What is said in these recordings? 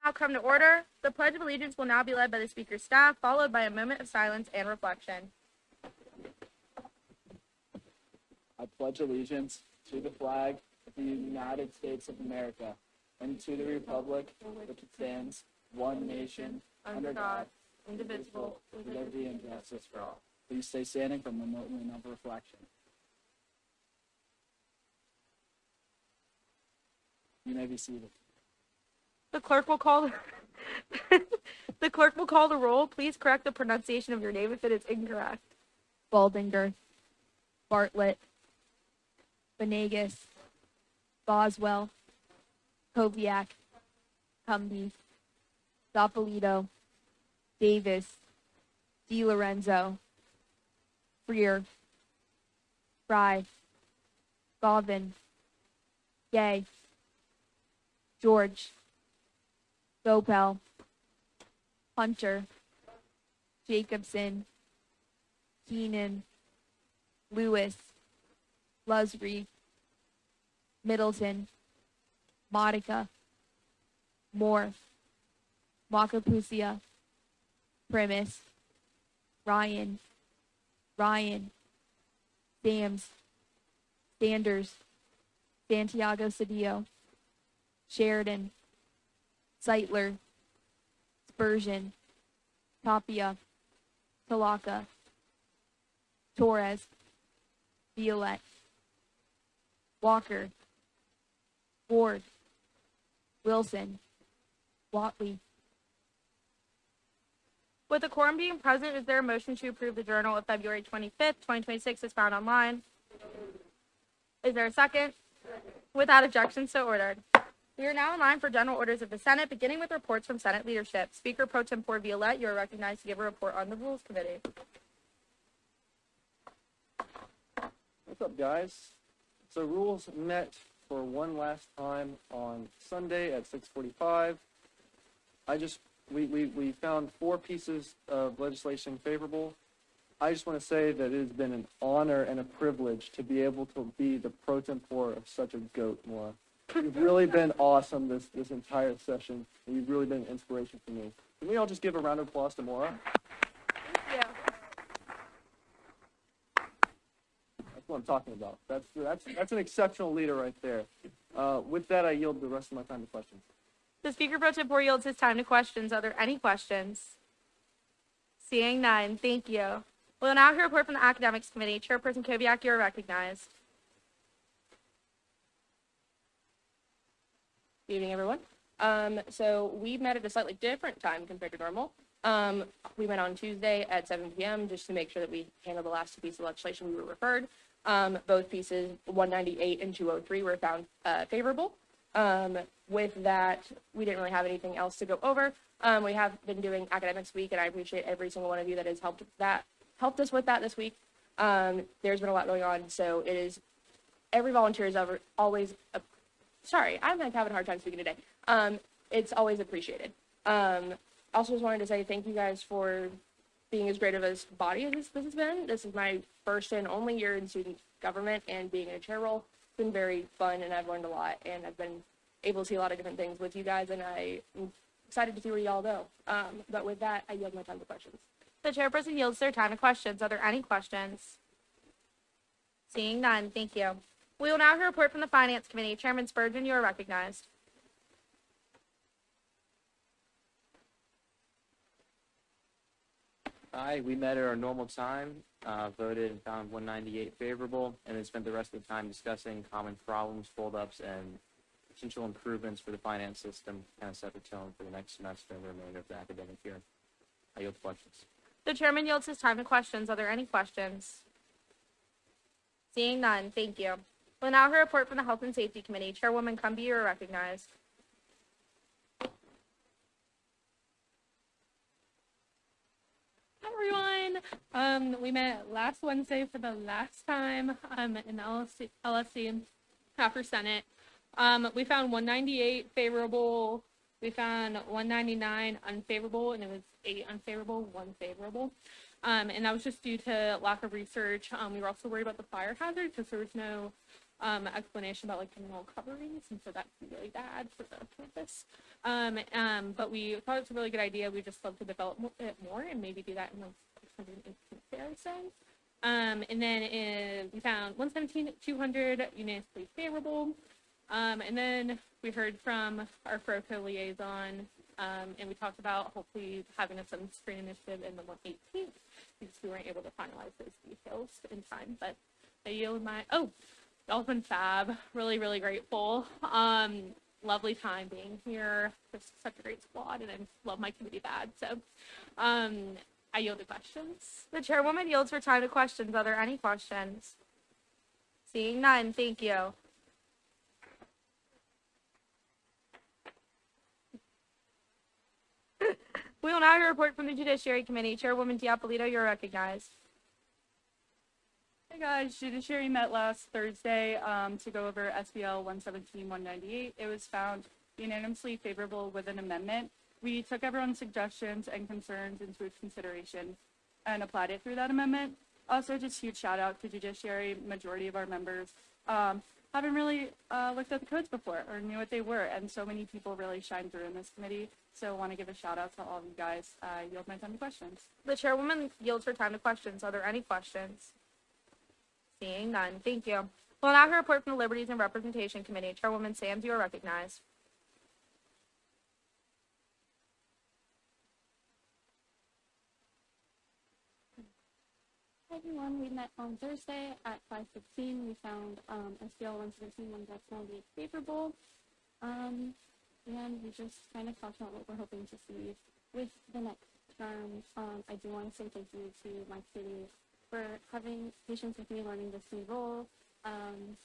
Now come to order. The Pledge of Allegiance will now be led by the Speaker's staff, followed by a moment of silence and reflection. I pledge allegiance to the flag of the United States of America and to the republic which stands, one nation, under God, indivisible, with liberty and justice for all. Please stay standing for a moment of reflection. You may be seated. The clerk will call the clerk will call the roll. Please correct the pronunciation of your name if it is incorrect. Baldinger, Bartlett, Venegas, Boswell, Koviak, Cumby, Doppolito, Davis, DiLorenzo, Freer, Fry, Govan, Gay, George, Gopel, Hunter, Jacobson, Keenan, Lewis, Lusry, Middleton, Modica, Moore, Makapusia, Primus, Ryan, Sams, Sanders, Santiago Cedillo, Sheridan, Zeitler, Spurgeon, Tapia, Talaka, Torres, Violette, Walker, Ward, Wilson, Watley. With the quorum being present, is there a motion to approve the Journal of February 25th, 2026 is found online? Is there a second? Without objection, so ordered. We are now in line for general orders of the Senate, beginning with reports from Senate leadership. Speaker Pro Tempore Violette, you are recognized to give a report on the Rules Committee. What's up, guys? So Rules met for one last time on Sunday at 6:45. We found 4 pieces of legislation favorable. I just want to say that it has been an honor and a privilege to be able to be the pro tempore of such a goat, Maura. You've really been awesome this entire session, and you've really been an inspiration for me. Can we all just give a round of applause to Maura? Thank you. That's what I'm talking about. That's an exceptional leader right there. With that, I yield the rest of my time to questions. The Speaker Pro Tempore yields his time to questions. Are there any questions? Seeing none, thank you. We'll now hear a report from the Academics Committee. Chairperson Koviak, you are recognized. Good evening, everyone. So we met at a slightly different time compared to normal. We met on Tuesday at 7 p.m. just to make sure that we handled the last 2 pieces of legislation we were referred. Both pieces, 198 and 203, were found favorable. With that, we didn't really have anything else to go over. We have been doing Academics Week, and I appreciate every single one of you that has helped us with that this week. There's been a lot going on, so it is every volunteer is always. Sorry, I'm like having a hard time speaking today. It's always appreciated. Also just wanted to say thank you guys for being as great of a body as this has been. This is my first and only year in student government, and being in a chair role, it's been very fun, and I've learned a lot, and I've been able to see a lot of different things with you guys, and I'm excited to see where y'all go. But with that, I yield my time to questions. The chairperson yields their time to questions. Are there any questions? Seeing none, thank you. We will now hear a report from the Finance Committee. Chairman Spurgeon, you are recognized. Hi, we met at our normal time, voted and found 198 favorable, and then spent the rest of the time discussing common problems, fold-ups, and potential improvements for the finance system, kind of set the tone for the next semester and the remainder of the academic year. I yield to questions. The chairman yields his time to questions. Are there any questions? Seeing none, thank you. We'll now hear a report from the Health and Safety Committee. Chairwoman Cumby, you are recognized. Hi, everyone. We met last Wednesday for the last time in the LSC after Senate. We found 198 favorable. We found 199 unfavorable, and it was 8 unfavorable, 1 favorable. And that was just due to lack of research. We were also worried about the fire hazard because there was no explanation about like criminal coverings, and so that's really bad for the campus. But we thought it's a really good idea. We just love to develop it more and maybe do that in like 618 fair say. And then we found 117, 200 unanimously favorable. And then we heard from our FROCO liaison, and we talked about hopefully having a sunscreen initiative in the 118th because we weren't able to finalize those details in time. But I yield my, y'all have been fab. Really, really grateful. Lovely time being here. Just such a great squad, and I love my committee bad. So, I yield to questions. The chairwoman yields her time to questions. Are there any questions? Seeing none, thank you. We will now hear a report from the Judiciary Committee. Chairwoman Diapolito, you're recognized. Hey guys, Judiciary met last Thursday to go over SBL 117-198. It was found unanimously favorable with an amendment. We took everyone's suggestions and concerns into consideration and applied it through that amendment. Also, just huge shout out to Judiciary. Majority of our members haven't really looked at the codes before or knew what they were, and so many people really shine through in this committee. So I want to give a shout out to all of you guys. I yield my time to questions. The chairwoman yields her time to questions. Are there any questions? Seeing none, thank you. We'll now hear a report from the Liberties and Representation Committee. Chairwoman Sams, you are recognized. Hi everyone, we met on Thursday at 5:15. We found SBL 117-198 favorable. And we just kind of talked about what we're hoping to see with the next term. I do want to say thank you to my city for having patience with me learning this new role.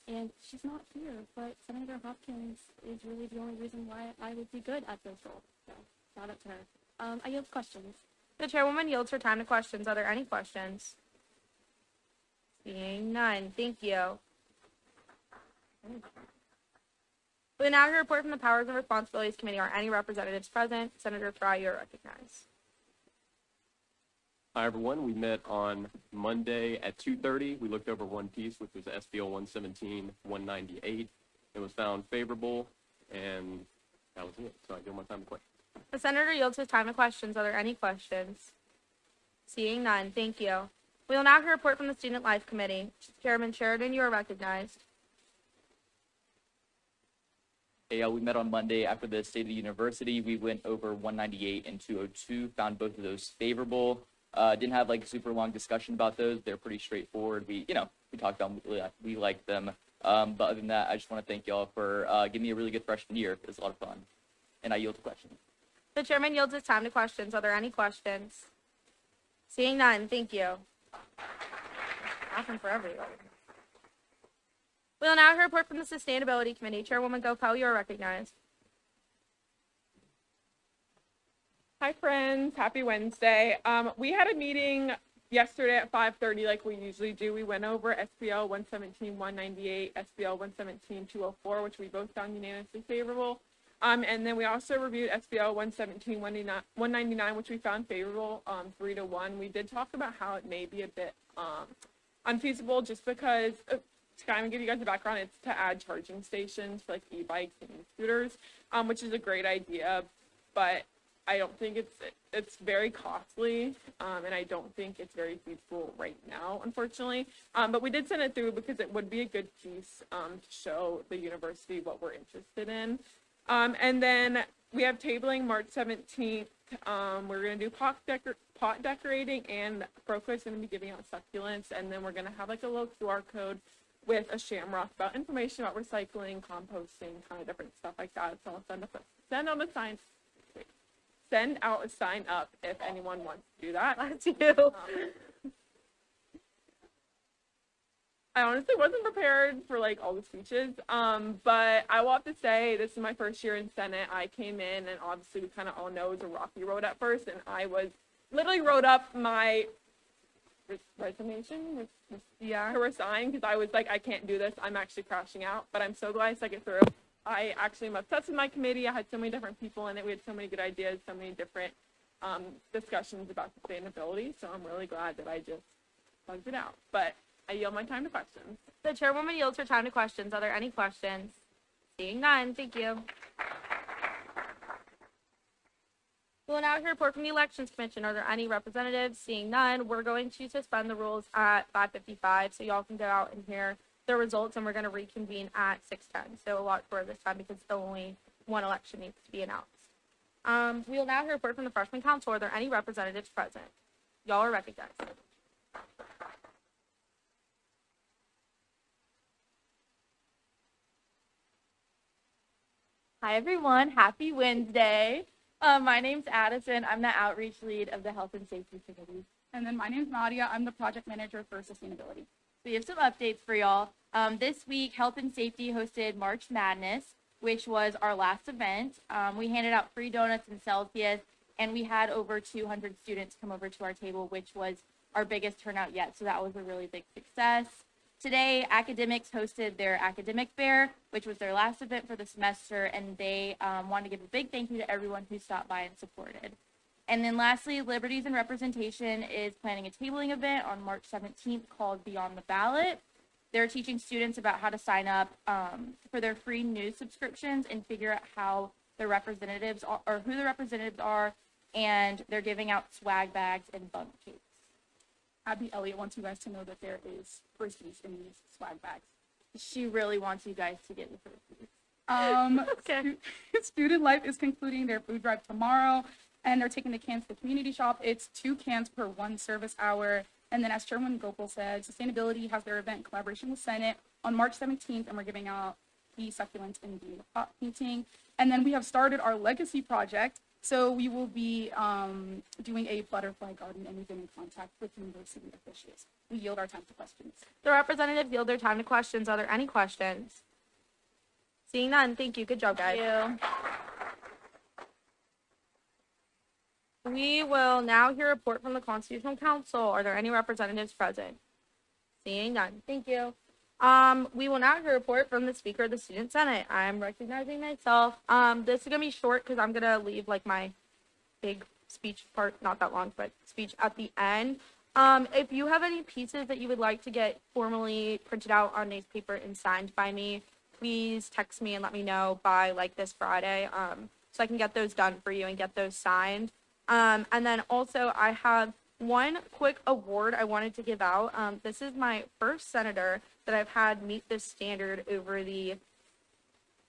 And she's not here, but Senator Hopkins is really the only reason why I would be good at this role. So shout out to her. I yield questions. The chairwoman yields her time to questions. Are there any questions? Seeing none, thank you. We now hear a report from the Powers and Responsibilities Committee. Are any representatives present? Senator Fry, you are recognized. Hi, everyone. We met on Monday at 2:30. We looked over one piece, which was SBL 117-198. It was found favorable, and that was it. So I give my time to questions. The senator yields his time to questions. Are there any questions? Seeing none, thank you. We will now hear a report from the Student Life Committee. Chairman Sheridan, you are recognized. Hey, we met on Monday after the State of the University. We went over 198 and 202, found both of those favorable. Didn't have like a super long discussion about those. They're pretty straightforward. We talked about them. We liked them. But other than that, I just want to thank y'all for giving me a really good freshman year. It was a lot of fun. And I yield to questions. The chairman yields his time to questions. Are there any questions? Seeing none, thank you. Nothing for everybody. We will now hear a report from the Sustainability Committee. Chairwoman Gopel, you are recognized. Hi friends, happy Wednesday. We had a meeting yesterday at 5:30 like we usually do. We went over SBL 117-198, SBL 117-204, which we both found unanimously favorable. And then we also reviewed SBL 117-199, which we found favorable 3-1. We did talk about how it may be a bit unfeasible just because, to kind of give you guys a background, it's to add charging stations for like e-bikes and scooters, which is a great idea, but I don't think it's very costly, and I don't think it's very feasible right now, unfortunately. But we did send it through because it would be a good piece to show the university what we're interested in. And then we have tabling March 17th. We're going to do pot decorating, and FROCO is going to be giving out succulents, and then we're going to have like a little QR code with a shamrock about information about recycling, composting, kind of different stuff like that. So I'll send out a sign up if anyone wants to do that. That's you. I honestly wasn't prepared for like all the speeches, but I will have to say this is my first year in Senate. I came in, and obviously we kind of all know it was a rocky road at first, and I literally wrote up my resignation to resign because I was like, I can't do this. I'm actually crashing out, but I'm so glad I stuck it through. I actually am obsessed with my committee. I had so many different people in it. We had so many good ideas, so many different discussions about sustainability. So I'm really glad that I just plugged it out. But I yield my time to questions. The chairwoman yields her time to questions. Are there any questions? Seeing none, thank you. We'll now hear a report from the Elections Commission. Are there any representatives? Seeing none, we're going to suspend the rules at 5:55 so y'all can go out and hear the results, and we're going to reconvene at 6:10. So a lot shorter this time because only one election needs to be announced. We will now hear a report from the Freshman Council. Are there any representatives present? Y'all are recognized. Hi, everyone. Happy Wednesday. My name's Addison. I'm the outreach lead of the Health and Safety Committee. And then my name's Nadia. I'm the project manager for sustainability. We have some updates for y'all. This week, Health and Safety hosted March Madness, which was our last event. We handed out free donuts and Celsius, and we had over 200 students come over to our table, which was our biggest turnout yet. So that was a really big success. Today, academics hosted their academic fair, which was their last event for the semester, and they wanted to give a big thank you to everyone who stopped by and supported. And then lastly, Liberties and Representation is planning a tabling event on March 17th called Beyond the Ballot. They're teaching students about how to sign up for their free news subscriptions and figure out how the representatives are, or who the representatives are, and they're giving out swag bags and bunk cakes. Abby Elliott wants you guys to know that there is frisbees in these swag bags. She really wants you guys to get the frisbees. Okay. Student Life is concluding their food drive tomorrow, and they're taking the cans to the community shop. It's 2 cans per 1 service hour. And then, as Chairman Gopal said, Sustainability has their event in collaboration with Senate on March 17th, and we're giving out the succulents and the pot painting. And then we have started our legacy project. So we will be doing a butterfly garden, and we've been in contact with university officials. We yield our time to questions. The representatives yield their time to questions. Are there any questions? Seeing none, thank you. Good job, guys. Thank you. We will now hear a report from the Constitutional Council. Are there any representatives present? Seeing none, thank you. We will now hear a report from the Speaker of the Student Senate. I'm recognizing myself. This is gonna be short because I'm gonna leave like my big speech part, not that long, but speech at the end. If you have any pieces that you would like to get formally printed out on newspaper and signed by me, please text me and let me know by like this Friday, so I can get those done for you and get those signed. And then also I have one quick award I wanted to give out. This is my first senator that I've had meet this standard over the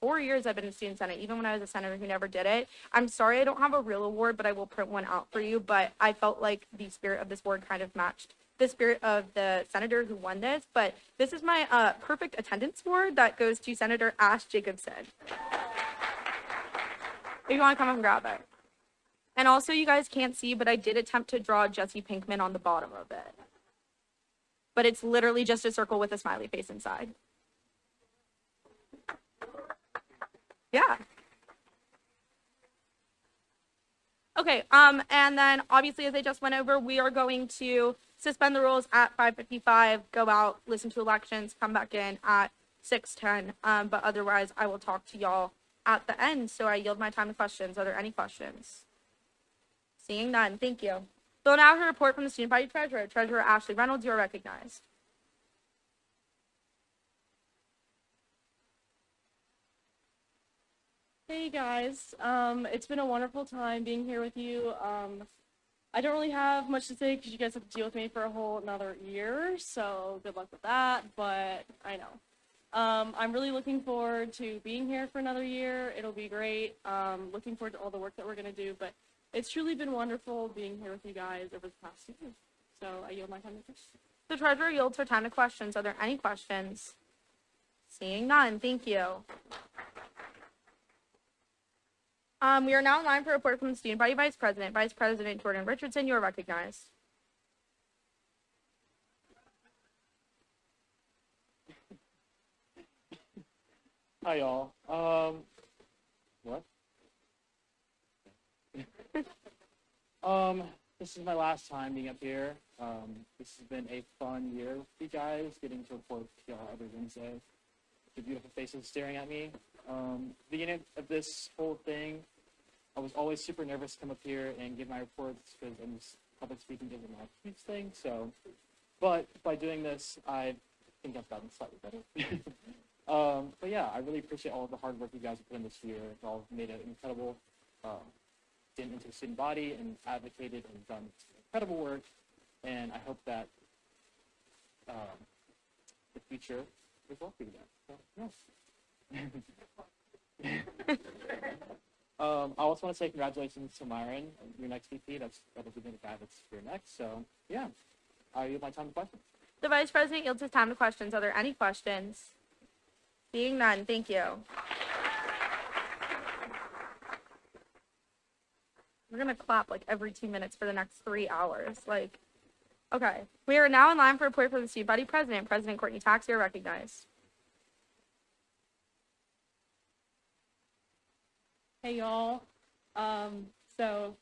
4 years I've been in Student Senate, even when I was a senator who never did it. I'm sorry I don't have a real award, but I will print one out for you. But I felt like the spirit of this award kind of matched the spirit of the senator who won this. But this is my perfect attendance award that goes to Senator Ash Jacobson. If you want to come up and grab it. And also, you guys can't see, but I did attempt to draw Jesse Pinkman on the bottom of it. But it's literally just a circle with a smiley face inside. Yeah. Okay, and then obviously, as I just went over, we are going to suspend the rules at 5:55, go out, listen to elections, come back in at 6:10. But otherwise, I will talk to y'all at the end. So I yield my time to questions. Are there any questions? Seeing none, thank you. We'll now hear a report from the Student Body Treasurer. Treasurer Ashley Reynolds, you are recognized. Hey guys, it's been a wonderful time being here with you. I don't really have much to say because you guys have to deal with me for a whole another year, so good luck with that, but I know. I'm really looking forward to being here for another year. It'll be great. Looking forward to all the work that we're going to do, but it's truly been wonderful being here with you guys over the past year. So I yield my time to questions. The treasurer yields her time to questions. Are there any questions? Seeing none, thank you. We are now in line for a report from the Student Body Vice President. Vice President Jordan Richardson, you are recognized. Hi, y'all. What? This is my last time being up here. This has been a fun year with you guys, getting to report to y'all every Wednesday. The beautiful faces staring at me. Beginning of this whole thing, I was always super nervous to come up here and give my reports because I'm just public speaking isn't my huge thing. So But by doing this, I think I've gotten slightly better. But yeah, I really appreciate all of the hard work you guys have put in this year. You all made an incredible stint into the student body and advocated and done incredible work. And I hope that the future is well for you guys. So, yes. I also want to say congratulations to Myron, your next VP. That'll be the guy that's here next. So yeah, I yield my time to questions. The Vice President yields his time to questions. Are there any questions? Seeing none, thank you. We're gonna clap like every 2 minutes for the next 3 hours. Like, okay. We are now in line for a report for the Student Body President. President Courtney Tax, you're recognized. Hey y'all. So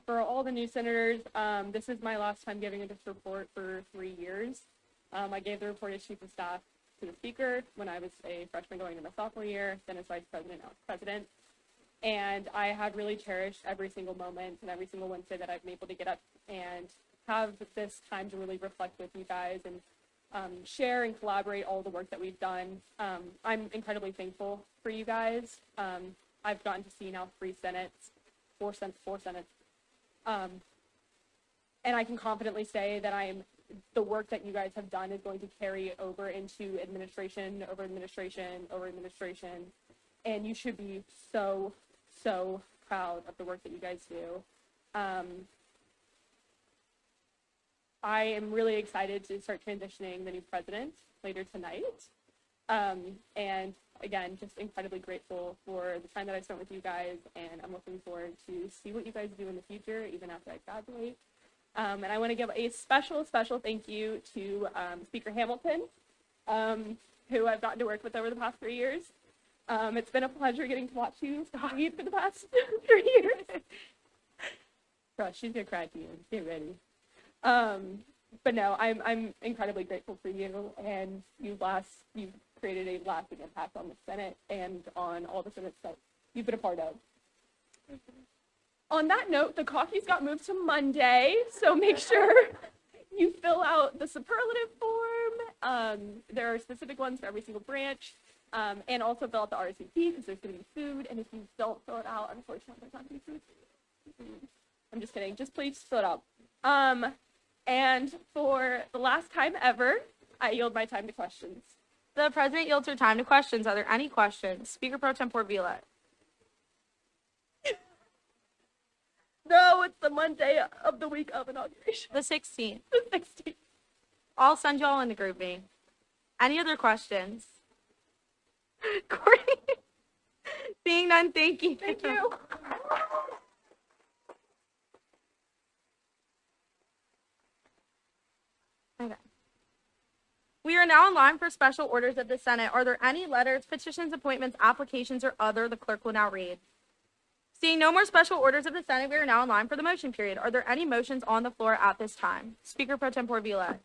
for all the new senators, this is my last time giving this report for 3 years. I gave the report as Chief of Staff to the Speaker when I was a freshman going into my sophomore year, then as Vice President, now as President. And I have really cherished every single moment and every single Wednesday that I've been able to get up and have this time to really reflect with you guys and share and collaborate all the work that we've done. I'm incredibly thankful for you guys. I've gotten to see now four senates. And I can confidently say that the work that you guys have done is going to carry over into administration, over administration, over administration. And you should be so, so proud of the work that you guys do. I am really excited to start transitioning the new president later tonight. And again, just incredibly grateful for the time that I spent with you guys, and I'm looking forward to see what you guys do in the future, even after I graduate. And I want to give a special thank you to Speaker Hamilton, who I've gotten to work with over the past 3 years. It's been a pleasure getting to watch you lead for the past 3 years. Gosh, she's gonna cry to you. Get ready. But no, I'm incredibly grateful for you, and you've created a lasting impact on the Senate and on all the Senates that you've been a part of. On that note, the coffees got moved to Monday, so make sure you fill out the superlative form. There are specific ones for every single branch, and also fill out the RSVP because there's going to be food, and if you don't fill it out, unfortunately, there's not going to be food. I'm just kidding. Just please fill it out. And for the last time ever, I yield my time to questions. The President yields her time to questions. Are there any questions? Speaker Pro Tempore Vila. No, it's the Monday of the week of inauguration. The 16th. The 16th. I'll send you all in the group me. Any other questions? Courtney? Seeing none, thank you. Thank you. Okay. We are now in line for special orders of the Senate. Are there any letters, petitions, appointments, applications, or other the clerk will now read? Seeing no more special orders of the Senate, we are now in line for the motion period. Are there any motions on the floor at this time? Speaker Pro Tempore Vila.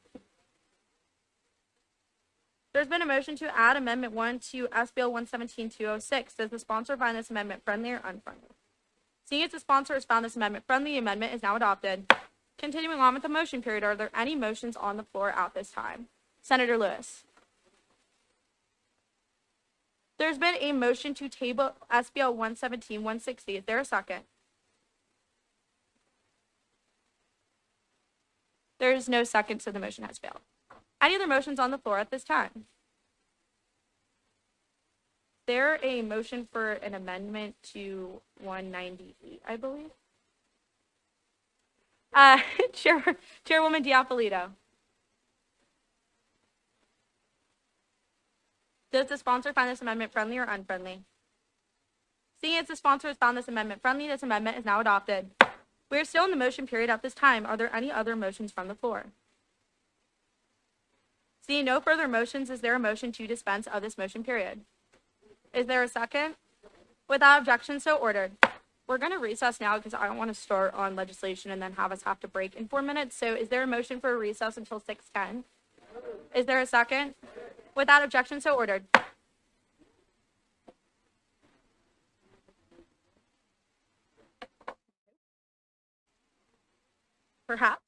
There's been a motion to add Amendment 1 to SBL 117-206. Does the sponsor find this amendment friendly or unfriendly? Seeing as the sponsor has found this amendment friendly, the amendment is now adopted. Continuing on with the motion period, are there any motions on the floor at this time? Senator Lewis. There's been a motion to table SBL 117-160. Is there a second? There is no second, so the motion has failed. Any other motions on the floor at this time? There a motion for an amendment to 198, I believe. Chairwoman Diapolito. Does the sponsor find this amendment friendly or unfriendly? Seeing as the sponsor has found this amendment friendly, this amendment is now adopted. We are still in the motion period at this time. Are there any other motions from the floor? Seeing no further motions, is there a motion to dispense of this motion period? Is there a second? Without objection, so ordered. We're going to recess now because I don't want to start on legislation and then have us have to break in 4 minutes. So is there a motion for a recess until 6:10? Is there a second? Without objection, so ordered. Perhaps.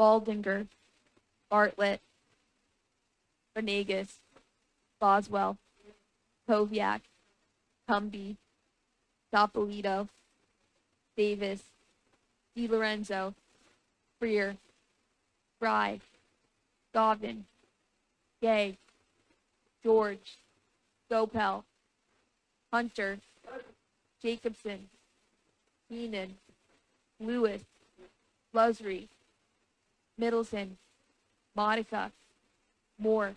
Baldinger, Bartlett, Venegas, Boswell, Koviak, Cumby, Doppolito, Davis, DiLorenzo, Freer, Fry, Govan, Gay, George, Gopel, Hunter, Jacobson, Heenan, Lewis, Lusry, Middleton, Modica, Moore,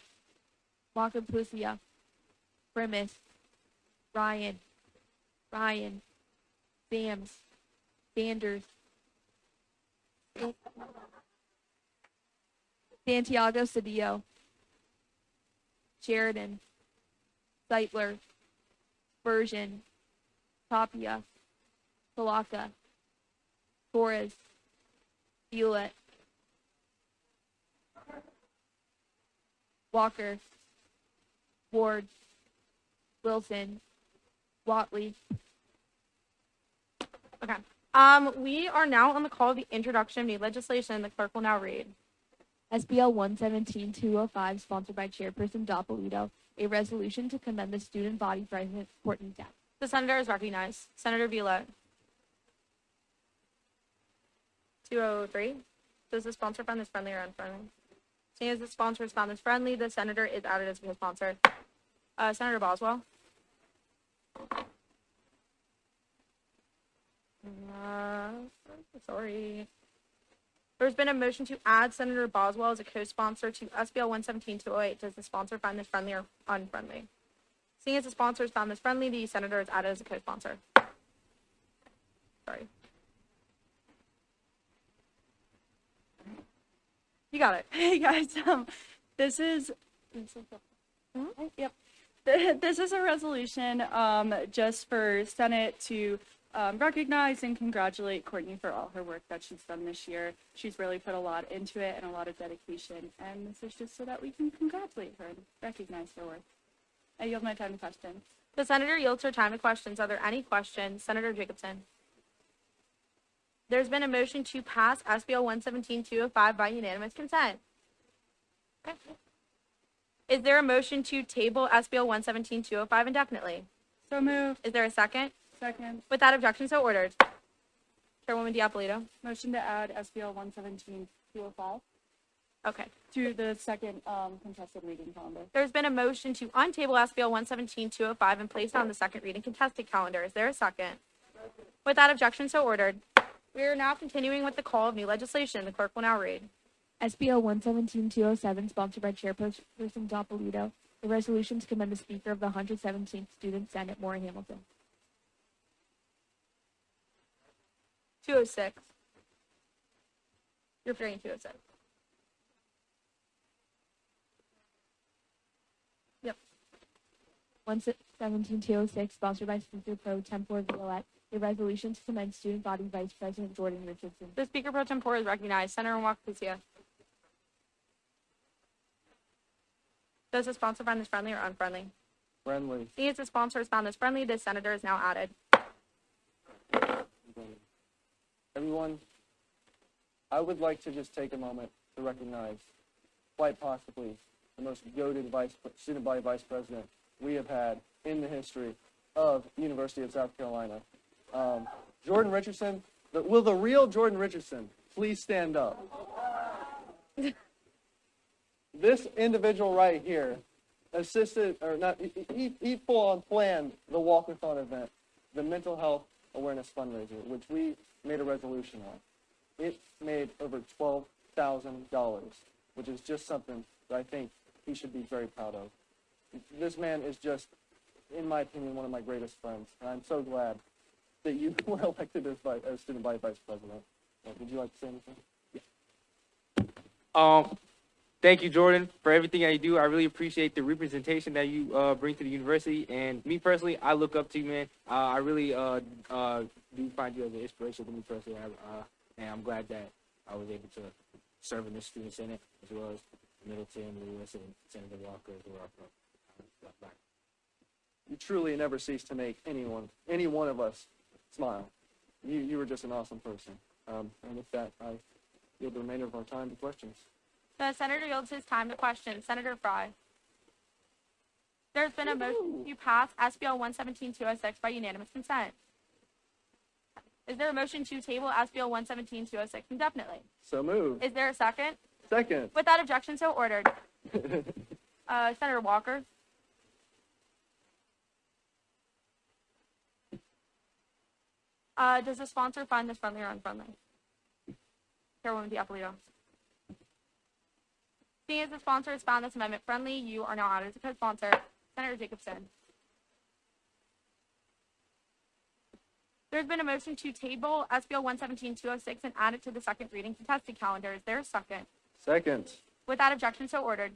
Wakapusia, Primus, Ryan, Sams, Sanders, Santiago Cedillo, Sheridan, Seitler, Bergen, Tapia, Palaka, Torres, Hewlett, Walker, Ward, Wilson, Watley. Okay. We are now on the call of the introduction of new legislation. The clerk will now read. SBL 117-205, sponsored by Chairperson Doppolito, a resolution to commend the student body president Courtney Depp. The senator is recognized. Senator Vila. 203. Does the sponsor find this friendly or unfriendly? Seeing as the sponsor is found as friendly, the senator is added as a sponsor. Senator Boswell. Sorry. There's been a motion to add Senator Boswell as a co-sponsor to SBL 117-208. Does the sponsor find this friendly or unfriendly? Seeing as the sponsor is found this friendly, the senator is added as a co-sponsor. Sorry. You got it. Hey guys, this is this is a resolution just for Senate to recognize and congratulate Courtney for all her work that she's done this year. She's really put a lot into it and a lot of dedication, and this is just so that we can congratulate her and recognize her work. I yield my time to questions. The senator yields her time to questions. Are there any questions? Senator Jacobson. There's been a motion to pass SBL 117-205 by unanimous consent. Okay. Is there a motion to table SBL 117-205 indefinitely? So moved. Is there a second? Second. Without objection, so ordered. Chairwoman Doppolito. Motion to add SBL 117-205 Okay. to the second contested reading calendar. There's been a motion to untable SBL 117-205 and place it on the second reading contested calendar. Is there a second? Without objection, so ordered. We are now continuing with the call of new legislation. The clerk will now read. SBL 117-207, sponsored by Chairperson Doppolito, a resolution to commend the Speaker of the 117th Student Senate, Maura Hamilton. 206. You're forgetting 206. Yep. 117-206, sponsored by Speaker Pro Tempore Violette, a resolution to commend Student Body Vice President Jordan Richardson. The Speaker Pro Tempore is recognized. Senator Wakapusia. Does the sponsor find this friendly or unfriendly? Friendly. Seeing as the sponsor is found as friendly, this senator is now added. Everyone, I would like to just take a moment to recognize, quite possibly, the most goated student body vice president we have had in the history of University of South Carolina. Jordan Richardson, will the real Jordan Richardson please stand up? This individual right here assisted, or not, he full-on planned the walkathon event, the mental health awareness fundraiser, which we made a resolution on. It made over $12,000, which is just something that I think he should be very proud of. This man is just, in my opinion, one of my greatest friends, and I'm so glad that you were elected as student body vice president. Would you like to say anything? Thank you, Jordan, for everything that you do. I really appreciate the representation that you bring to the university. And me personally, I look up to you, man. I really do find you as an inspiration to me personally. And I'm glad that I was able to serve in the student senate as well as Middleton, Lewis, and Senator Walker as well. You truly never cease to make any one of us smile. You were just an awesome person. And with that, I yield the remainder of our time to questions. The senator yields his time to questions. Senator Fry. There's been a motion to pass SBL 117-206 by unanimous consent. Is there a motion to table SBL 117-206 indefinitely? So moved. Is there a second? Second. Without objection, so ordered. Senator Walker. Does the sponsor find this friendly or unfriendly? Chairwoman Diapolito. Seeing as the sponsor has found this amendment friendly, you are now added as a co-sponsor. Senator Jacobson. There's been a motion to table SBL 117-206 and add it to the second reading contested calendar. Is there a second? Second. Without objection, so ordered.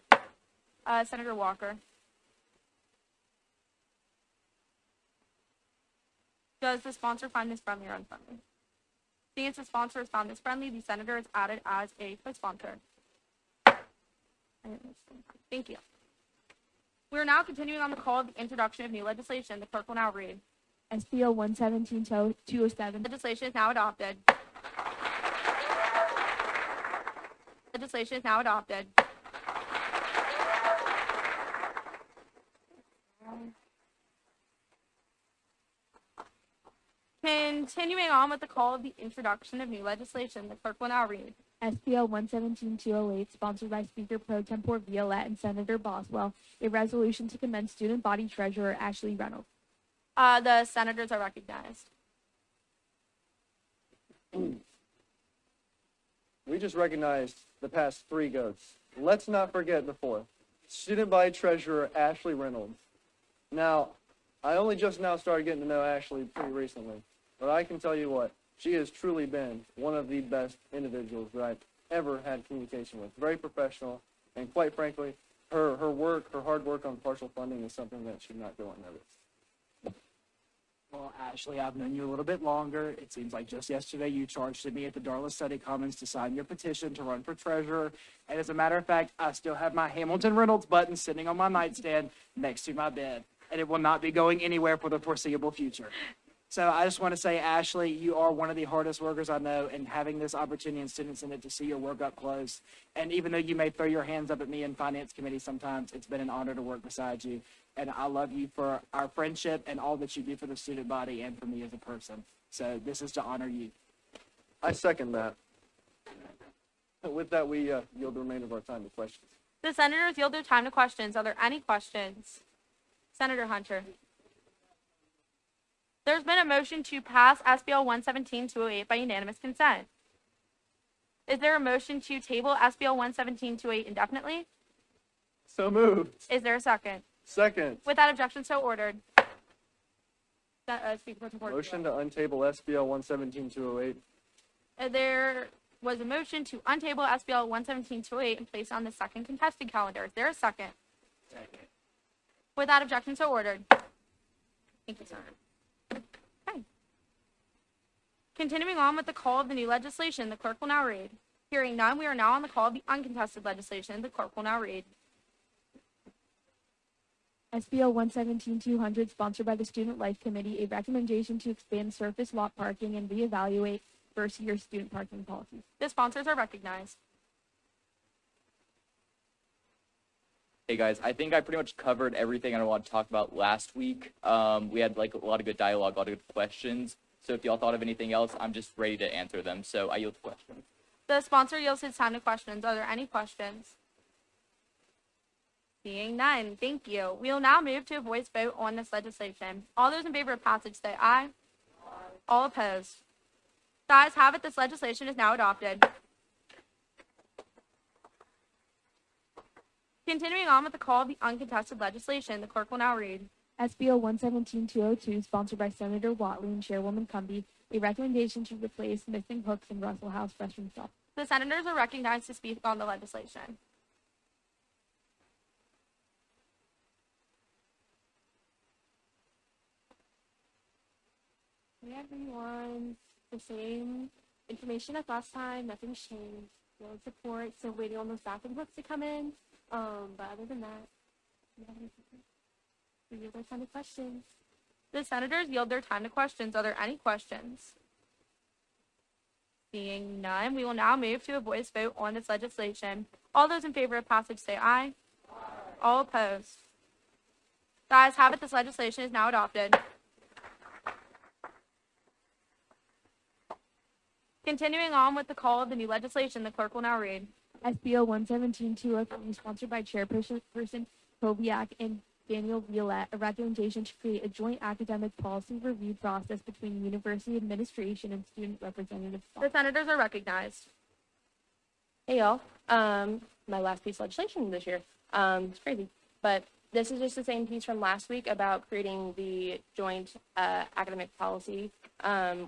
Senator Walker. Does the sponsor find this friendly or unfriendly? Seeing as the sponsor has found this friendly, the senator is added as a co-sponsor. Thank you. We are now continuing on the call of the introduction of new legislation. The clerk will now read. SBL 117-207. Legislation is now adopted. Legislation is now adopted. Continuing on with the call of the introduction of new legislation, the clerk will now read. SBL 117-208, sponsored by Speaker Pro Tempore Violette and Senator Boswell, a resolution to commend Student Body Treasurer Ashley Reynolds. The senators are recognized. We just recognized the past 3 goats. Let's not forget the 4th. Student Body Treasurer Ashley Reynolds. Now, I only just now started getting to know Ashley pretty recently, but I can tell you what, she has truly been one of the best individuals that I've ever had communication with. Very professional, and quite frankly, her work, her hard work on partial funding is something that should not go unnoticed. Well, Ashley, I've known you a little bit longer. It seems like just yesterday you charged me at the Darla Study Commons to sign your petition to run for treasurer. And as a matter of fact, I still have my Hamilton Reynolds button sitting on my nightstand next to my bed. And it will not be going anywhere for the foreseeable future. So I just want to say, Ashley, you are one of the hardest workers I know, and having this opportunity in Student Senate to see your work up close. And even though you may throw your hands up at me in Finance Committee sometimes, it's been an honor to work beside you. And I love you for our friendship and all that you do for the student body and for me as a person. So this is to honor you. I second that. With that, we yield the remainder of our time to questions. The senators yield their time to questions. Are there any questions? Senator Hunter. There's been a motion to pass SBL 117-208 by unanimous consent. Is there a motion to table SBL 117-208 indefinitely? So moved. Is there a second? Second. Without objection, so ordered. Speaker Pro Tempore. Motion to untable SBL 117-208. There was a motion to untable SBL 117-208 and place on the second contested calendar. Is there a second? Second. Without objection, so ordered. Thank you, Senator. Okay. Continuing on with the call of the new legislation, the clerk will now read. Hearing none, we are now on the call of the uncontested legislation. The clerk will now read. SBL 117-200, sponsored by the Student Life Committee, a recommendation to expand surface lot parking and reevaluate first-year student parking policies. The sponsors are recognized. Hey guys, I think I pretty much covered everything I want to talk about last week. We had like a lot of good dialogue, a lot of good questions. So if y'all thought of anything else, I'm just ready to answer them. So I yield to questions. The sponsor yields his time to questions. Are there any questions? Seeing none, thank you. We will now move to a voice vote on this legislation. All those in favor of passage say aye. All opposed. The ayes have it. This legislation is now adopted. Continuing on with the call of the uncontested legislation, the clerk will now read. SBL 117-202, sponsored by Senator Watley and Chairwoman Cumby, a recommendation to replace missing hooks in Russell House restroom stall. The senators are recognized to speak on the legislation. Hey everyone, the same information as last time, nothing's changed. No support, still waiting on those bathroom hooks to come in. But other than that, we yield our time to questions. The senators yield their time to questions. Are there any questions? Seeing none, we will now move to a voice vote on this legislation. All those in favor of passage say aye. All opposed. The ayes have it. This legislation is now adopted. Continuing on with the call of the new legislation, the clerk will now read. SBO 117-203, sponsored by Chairperson Kobiak and Daniel Violette, a recommendation to create a joint academic policy review process between university administration and student representatives. The senators are recognized. Hey y'all, my last piece of legislation this year. It's crazy, but this is just the same piece from last week about creating the joint academic policy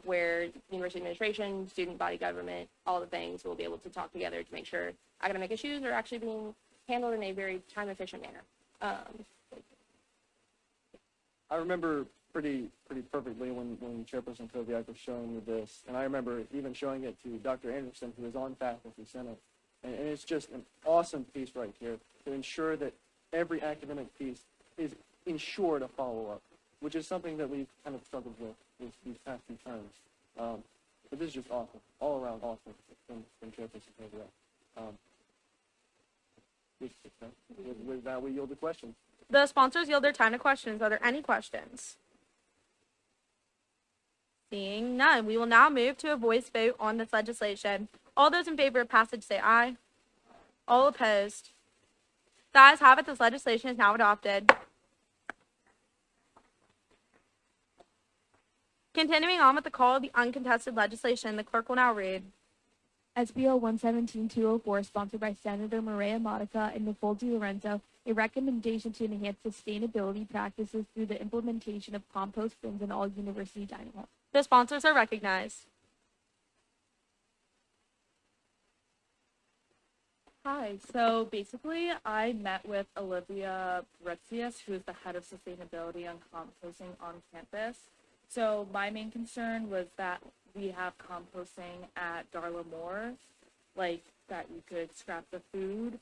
where university administration, student body government, all the things will be able to talk together to make sure academic issues are actually being handled in a very time-efficient manner. I remember pretty perfectly when Chairperson Kobiak was showing me this, and I remember even showing it to Dr. Anderson, who is on faculty senate, and it's just an awesome piece right here to ensure that every academic piece is ensured a follow-up, which is something that we've kind of struggled with these past few terms. But this is just awesome, all around awesome from Chairperson Kobiak. With that, we yield the question. The sponsors yield their time to questions. Are there any questions? Seeing none, we will now move to a voice vote on this legislation. All those in favor of passage say aye. All opposed. The ayes have it. This legislation is now adopted. Continuing on with the call of the uncontested legislation, the clerk will now read. SBO 117-204, sponsored by Senator Maria Modica and Nicole DiLorenzo, a recommendation to enhance sustainability practices through the implementation of compost bins in all university dining halls. The sponsors are recognized. Hi, so basically I met with Olivia Retzius, who is the head of sustainability and composting on campus. So my main concern was that we have composting at Darla Moore, like that you could scrap the food,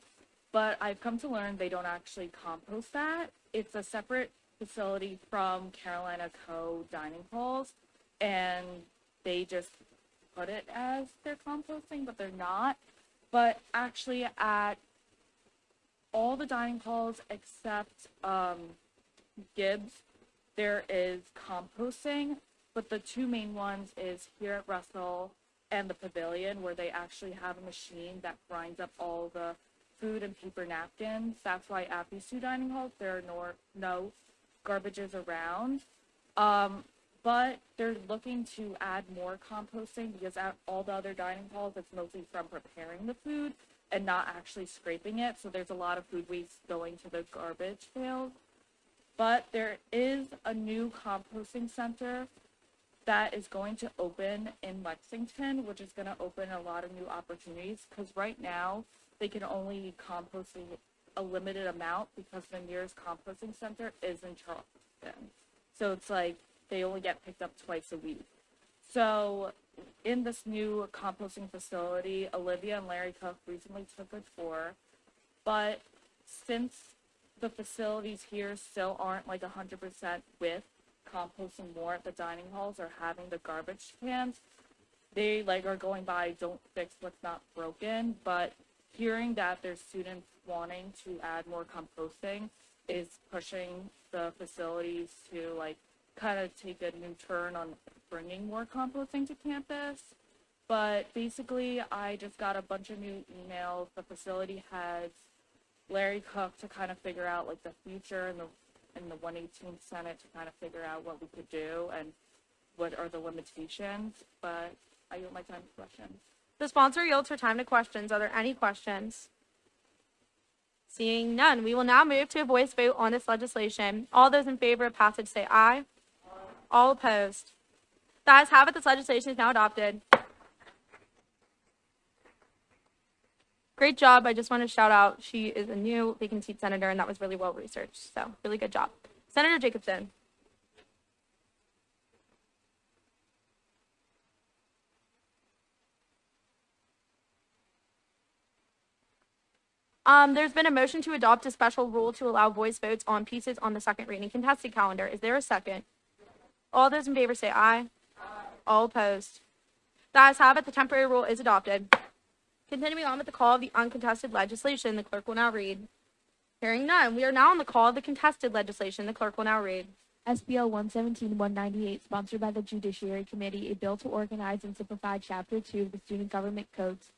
but I've come to learn they don't actually compost that. It's a separate facility from Carolina Co. dining halls, and they just put it as their composting, but they're not. But actually at all the dining halls except Gibbs, there is composting, but the two main ones is here at Russell and the Pavilion, where they actually have a machine that grinds up all the food and paper napkins. That's why at these two dining halls there are no garbages around. But they're looking to add more composting because at all the other dining halls, it's mostly from preparing the food and not actually scraping it. So there's a lot of food waste going to the garbage pails. But there is a new composting center that is going to open in Lexington, which is going to open a lot of new opportunities because right now they can only compost a limited amount because the nearest composting center is in Charleston. So it's like they only get picked up twice a week. So in this new composting facility, Olivia and Larry Cook recently took a tour, but since the facilities here still aren't like 100% with composting more at the dining halls or having the garbage cans, they like are going by don't fix what's not broken. But hearing that there's students wanting to add more composting is pushing the facilities to like kind of take a new turn on bringing more composting to campus. But basically I just got a bunch of new emails. The facility has Larry Cook to kind of figure out like the future and the 118th Senate to kind of figure out what we could do and what are the limitations. But I yield my time to questions. The sponsor yields her time to questions. Are there any questions? Seeing none, we will now move to a voice vote on this legislation. All those in favor of passage say aye. All opposed. The ayes have it. This legislation is now adopted. Great job. I just want to shout out, she is a new vacant seat senator, and that was really well researched. So really good job. Senator Jacobson. There's been a motion to adopt a special rule to allow voice votes on pieces on the second reading contested calendar. Is there a second? All those in favor say aye. All opposed. The ayes have it, the temporary rule is adopted. Continuing on with the call of the uncontested legislation, the clerk will now read. Hearing none, we are now on the call of the contested legislation. The clerk will now read. SBL 117-198, sponsored by the Judiciary Committee, a bill to organize and simplify Chapter 2 of the Student Government Codes.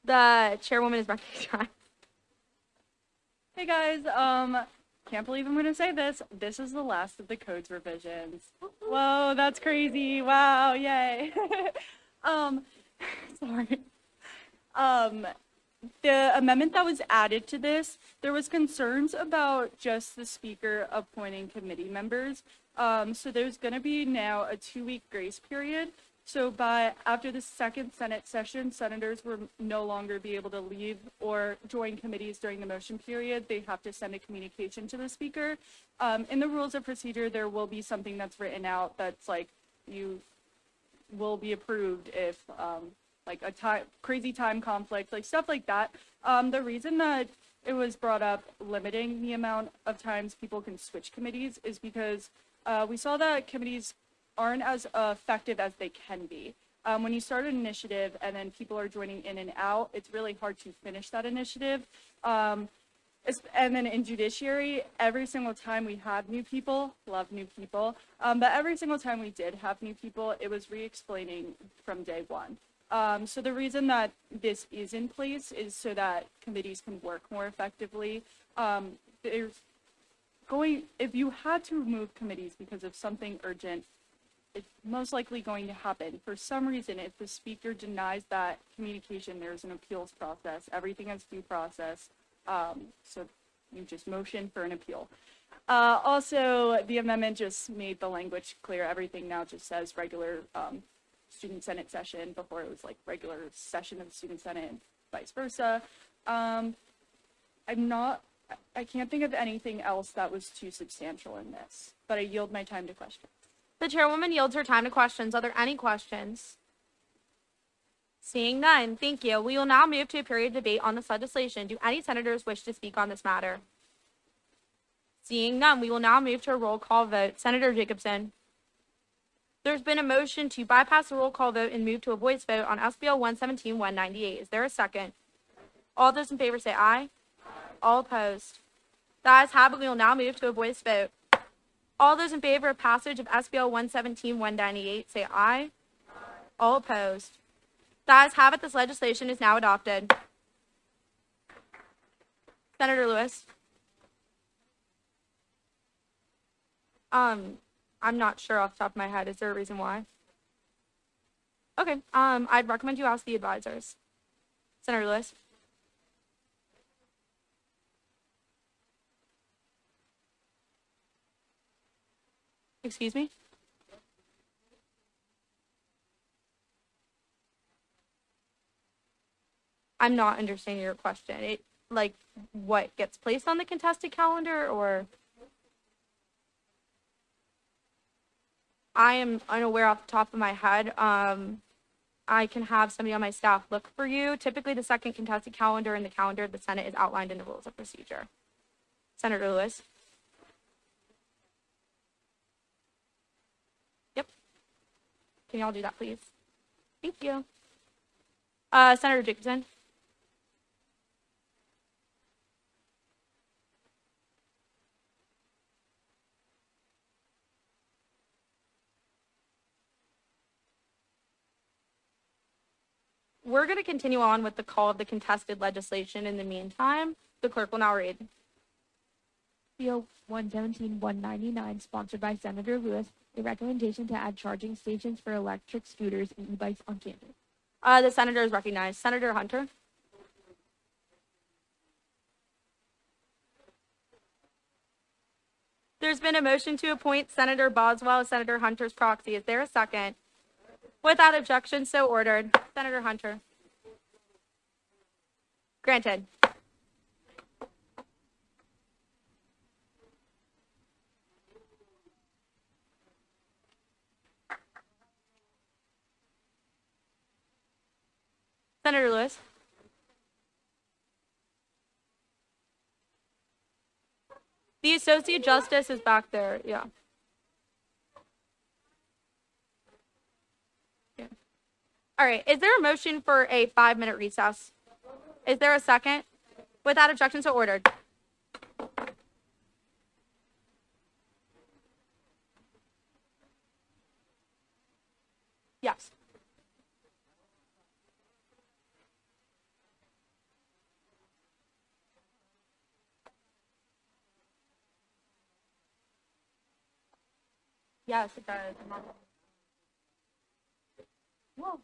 The chairwoman is recognized. Hey guys, can't believe I'm gonna say this. This is the last of the codes revisions. Whoa, that's crazy. Wow, yay. Sorry. The amendment that was added to this, there was concerns about just the speaker appointing committee members. So there's gonna be now a 2-week grace period. So after the second Senate session, senators will no longer be able to leave or join committees during the motion period. They have to send a communication to the speaker. In the rules of procedure, there will be something that's written out that's like, you will be approved if like a crazy time conflict, like stuff like that. The reason that it was brought up limiting the amount of times people can switch committees is because we saw that committees aren't as effective as they can be. When you start an initiative and then people are joining in and out, it's really hard to finish that initiative. And then in judiciary, every single time we had new people, love new people, but every single time we did have new people, it was re-explaining from day one. So the reason that this is in place is so that committees can work more effectively. If you had to remove committees because of something urgent, it's most likely going to happen. For some reason, if the speaker denies that communication, there's an appeals process. Everything has due process. So you just motion for an appeal. Also, the amendment just made the language clear. Everything now just says regular student senate session. Before it was like regular session of the student senate and vice versa. I can't think of anything else that was too substantial in this, but I yield my time to questions. The chairwoman yields her time to questions. Are there any questions? Seeing none, thank you. We will now move to a period of debate on this legislation. Do any senators wish to speak on this matter? Seeing none, we will now move to a roll call vote. Senator Jacobson. There's been a motion to bypass the roll call vote and move to a voice vote on SBL 117-198. Is there a second? All those in favor say aye. All opposed. The ayes have it. We will now move to a voice vote. All those in favor of passage of SBL 117-198 say aye. All opposed. The ayes have it. This legislation is now adopted. Senator Lewis. I'm not sure off the top of my head. Is there a reason why? Okay. I'd recommend you ask the advisors. Senator Lewis. Excuse me? I'm not understanding your question. Like, what gets placed on the contested calendar, or? I am unaware off the top of my head. I can have somebody on my staff look for you. Typically, the second contested calendar in the calendar of the Senate is outlined in the rules of procedure. Senator Lewis. Yep. Can y'all do that, please? Thank you. Senator Jacobson. We're going to continue on with the call of the contested legislation. In the meantime, the clerk will now read. Bill 117-199, sponsored by Senator Lewis, a recommendation to add charging stations for electric scooters and e-bikes on campus. The senator is recognized. Senator Hunter. There's been a motion to appoint Senator Boswell as Senator Hunter's proxy. Is there a second? Without objection, so ordered. Senator Hunter. Granted. Senator Lewis. The Associate Justice is back there, yeah. All right, is there a motion for a 5-minute recess? Is there a second? Without objection, so ordered. Yes. Yes, it does. Whoa.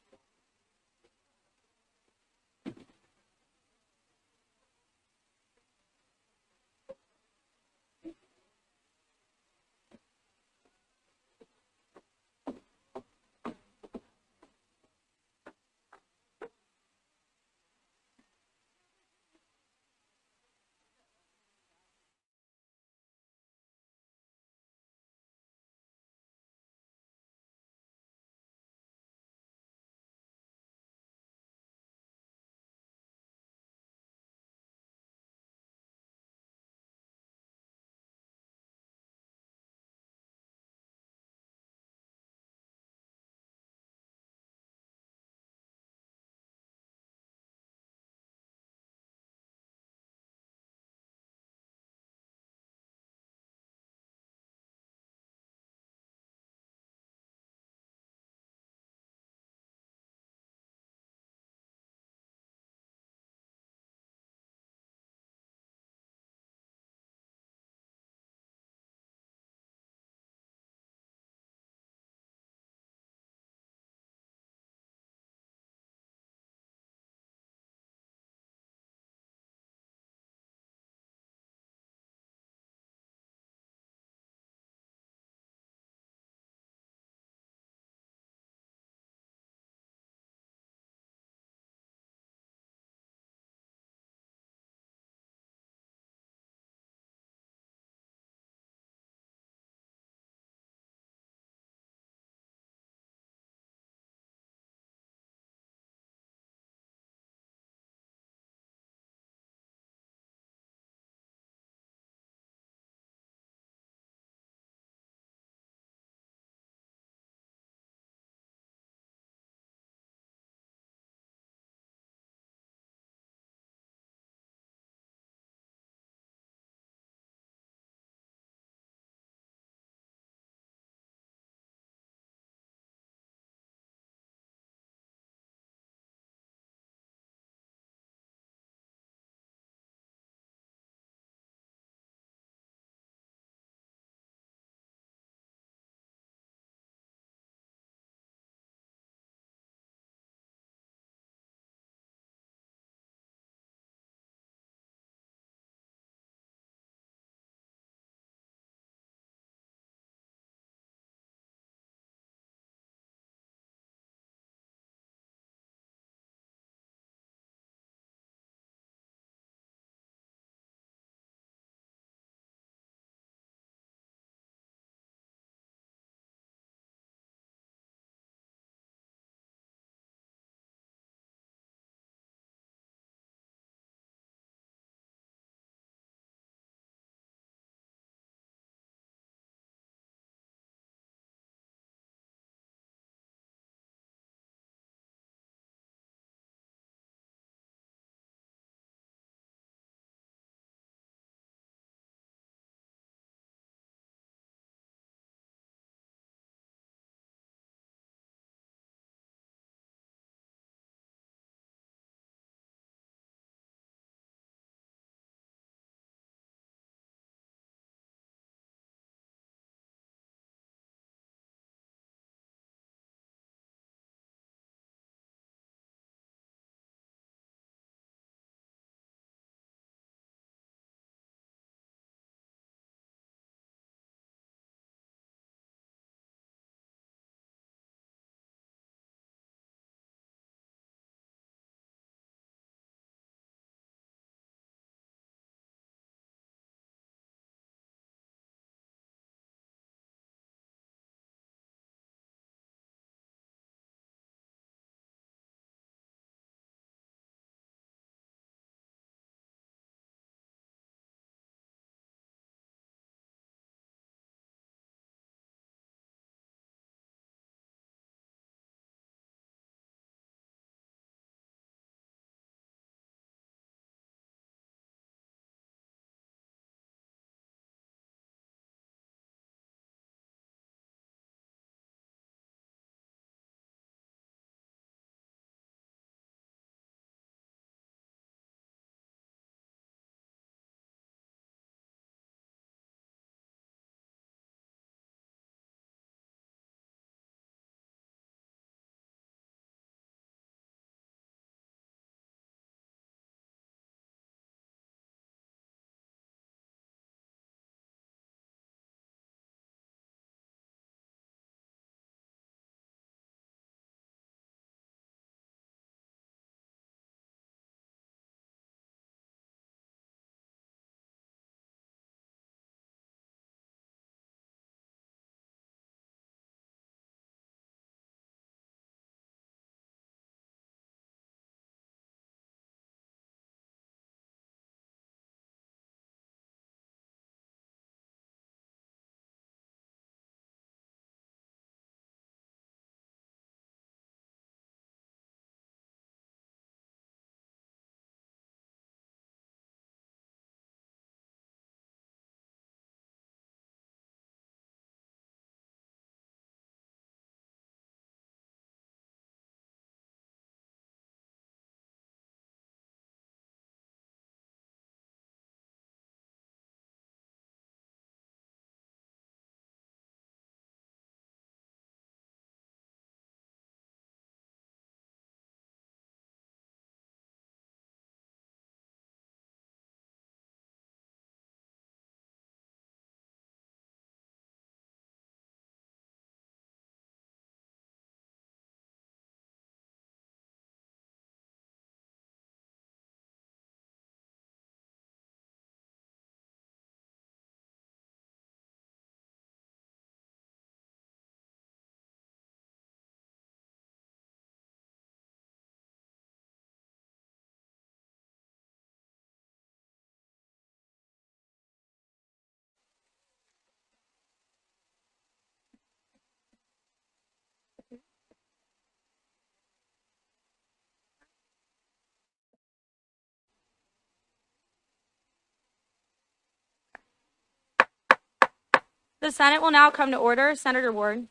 The Senate will now come to order. Senator Ward.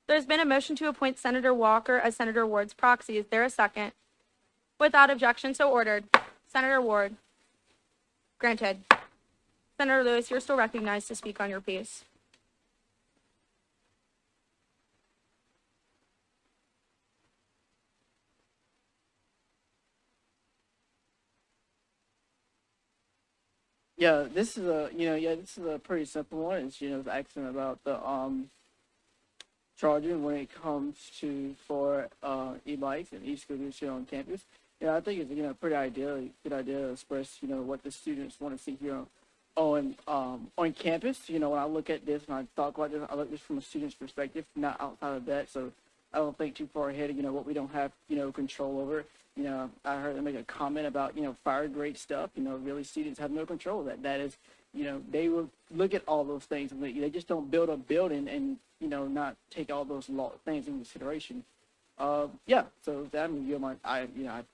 There's been a motion to appoint Senator Walker as Senator Ward's proxy. Is there a second? Without objection, so ordered. Senator Ward. Granted. Senator Lewis, you're still recognized to speak on your piece. Yeah, this is a pretty simple one. It's it's asking about the charging when it comes to for e-bikes and e-scooters here on campus. I think it's good idea to express what the students want to see here on campus. When I look at this and I talk about this, I look at this from a student's perspective, not outside of that. So I don't think too far ahead of what we don't have control over. I heard them make a comment about fire grade stuff. Really students have no control of that. That is, they will look at all those things and they just don't build a building and not take all those things into consideration. Yeah. So that I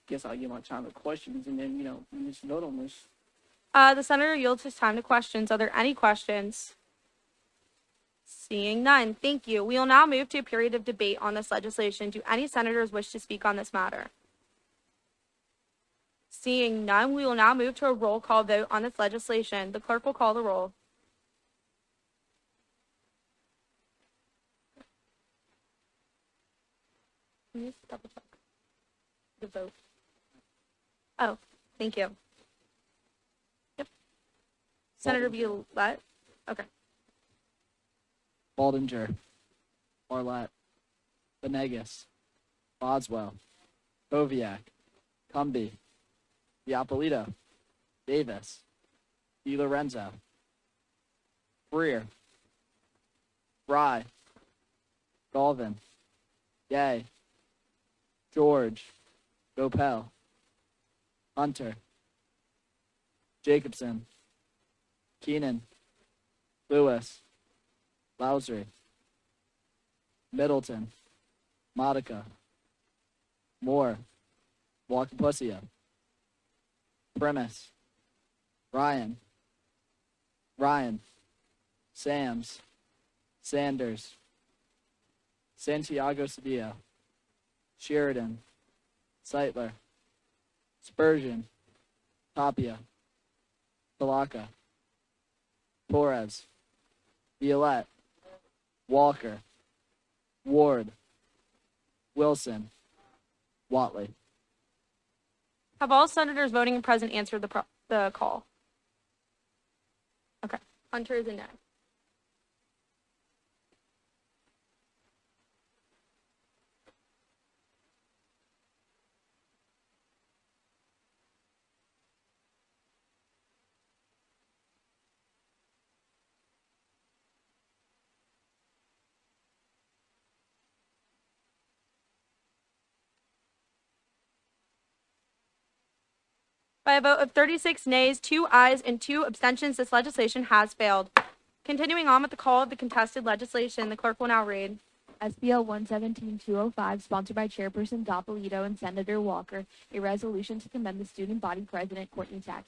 guess I'll give my time to questions and then we just vote on this. The senator yields his time to questions. Are there any questions? Seeing none, thank you. We will now move to a period of debate on this legislation. Do any senators wish to speak on this matter? Seeing none, we will now move to a roll call vote on this legislation. The clerk will call the roll. Can you just double check the vote? Oh, thank you. Yep. Senator Violette? Okay. Baldinger, Barlett, Venegas, Boswell, Boviak, Cumby, Diapolito, Davis, DiLorenzo, Freer, Fry, Galvin, Gay, George, Gopel, Hunter, Jacobson, Keenan, Lewis, Lowsry, Middleton, Modica, Moore, Walker-Pussio, Primus, Ryan, Sams, Sanders, Santiago Cedillo, Sheridan, Seitler, Spurgeon, Tapia, Palaka, Torres, Violette, Walker, Ward, Wilson, Watley. Have all senators voting and present answered the call? Okay. Hunter is a nay. By a vote of 36 nays, 2 ayes, and 2 abstentions, this legislation has failed. Continuing on with the call of the contested legislation, the clerk will now read. SBL 117-205, sponsored by Chairperson Dopolito and Senator Walker, a resolution to commend the student body president, Courtney Tax.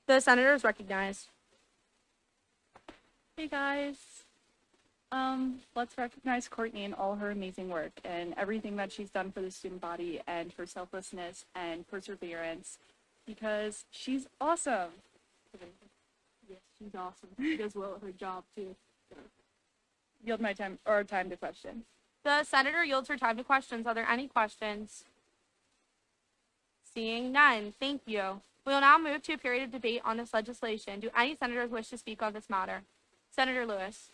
The senator is recognized. Hey guys. Let's recognize Courtney and all her amazing work and everything that she's done for the student body and her selflessness and perseverance because she's awesome. Yes, she's awesome. She does well at her job too. Yield my time to question. The senator yields her time to questions. Are there any questions? Seeing none, thank you. We will now move to a period of debate on this legislation. Do any senators wish to speak on this matter? Senator Lewis.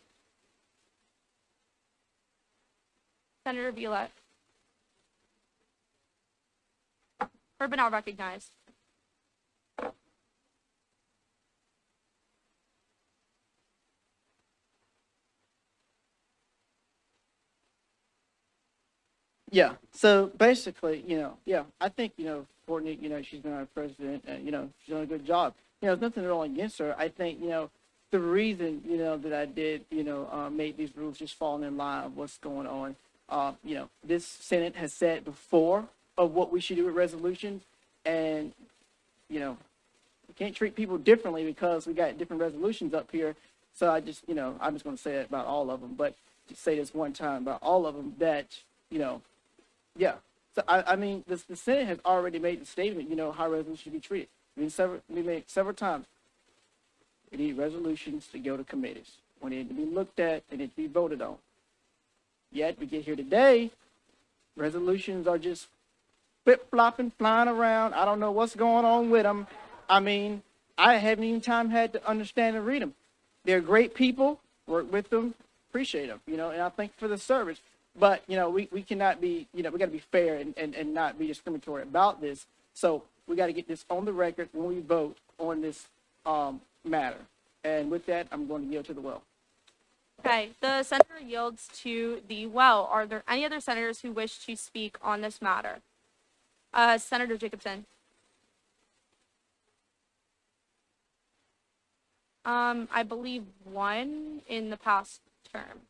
Senator Violette. Heard but not recognized. Yeah. So basically, I think, Courtney, she's been our president and, she's done a good job. There's nothing wrong against her. I think, the reason, that I did, make these rules just falling in line of what's going on. This Senate has said before of what we should do with resolutions. And, We can't treat people differently because we got different resolutions up here. So I just, I'm just going to say it about all of them, but just say this one time about all of them that, yeah. So I mean, the Senate has already made the statement, how resolutions should be treated. We made several times. We need resolutions to go to committees. When they need to be looked at, they need to be voted on. Yet we get here today, resolutions are just flip-flopping, flying around. I don't know what's going on with them. I mean, I haven't even had to understand and read them. They're great people, work with them, appreciate them, and I thank for the service. But, we cannot be, we got to be fair and not be discriminatory about this. So we got to get this on the record when we vote on this matter. And with that, I'm going to yield to the well. Okay, the senator yields to the well. Are there any other senators who wish to speak on this matter? Senator Jacobson. I believe one in the past term.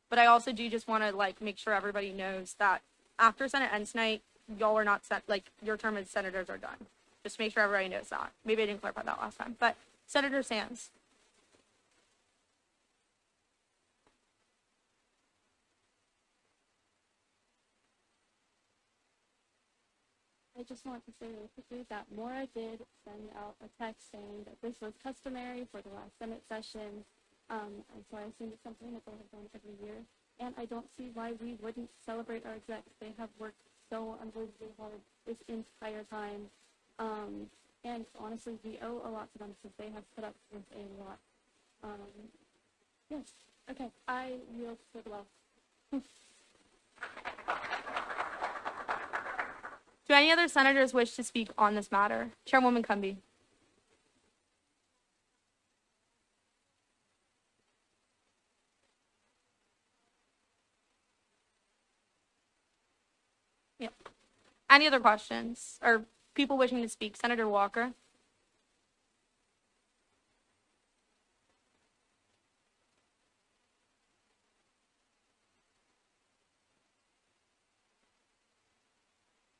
But I also do just want to make sure everybody knows that after Senate ends tonight, y'all are not set, your term as senators are done. Just make sure everybody knows that. Maybe I didn't clarify that last time. But Senator Sands. I just want to say really quickly that Maura did send out a text saying that this was customary for the last Senate session. And so I assume it's something that they have done every year. And I don't see why we wouldn't celebrate our execs. They have worked so unbelievably hard this entire time. And honestly, we owe a lot to them because they have put up with a lot. Yes. Okay. I yield to the well. Do any other senators wish to speak on this matter? Chairwoman Cumby. Yep. Any other questions or people wishing to speak? Senator Walker.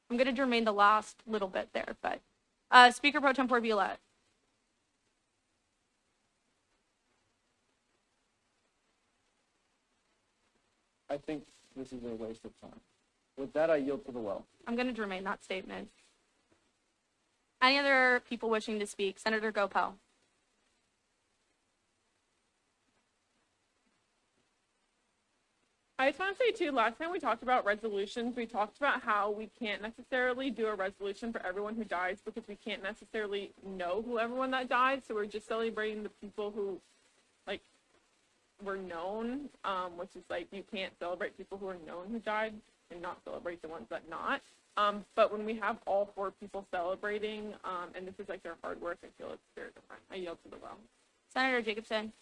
I'm going to remain the last little bit there, but Speaker Pro Tempore Violette. I think this is a waste of time. With that, I yield to the well. I'm going to remain that statement. Any other people wishing to speak? Senator Gopel. I just want to say too, last time we talked about resolutions, we talked about how we can't necessarily do a resolution for everyone who dies because we can't necessarily know who everyone that died. So we're just celebrating the people who were known, which is you can't celebrate people who are known who died and not celebrate the ones that not. But when we have all 4 people celebrating, and this is their hard work, I feel it's very different. I yield to the well. Senator Jacobson.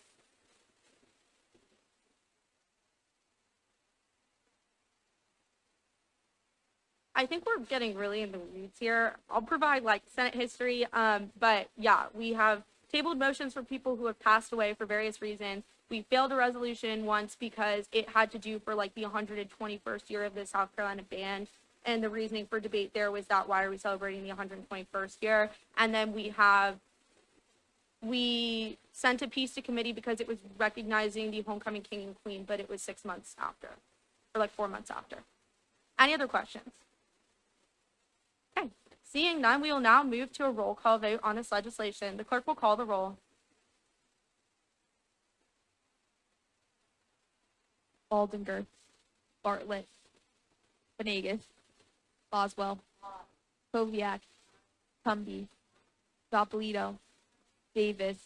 I think we're getting really in the weeds here. I'll provide Senate history, but yeah, we have tabled motions for people who have passed away for various reasons. We failed a resolution once because it had to do for the 121st year of the South Carolina band. And the reasoning for debate there was that why are we celebrating the 121st year? And then we sent a piece to committee because it was recognizing the homecoming king and queen, but it was 6 months after, or 4 months after. Any other questions? Okay, seeing none, we will now move to a roll call vote on this legislation. The clerk will call the roll. Baldinger, Bartlett, Venegas, Boswell, Koviak, Cumby, Doppolito, Davis,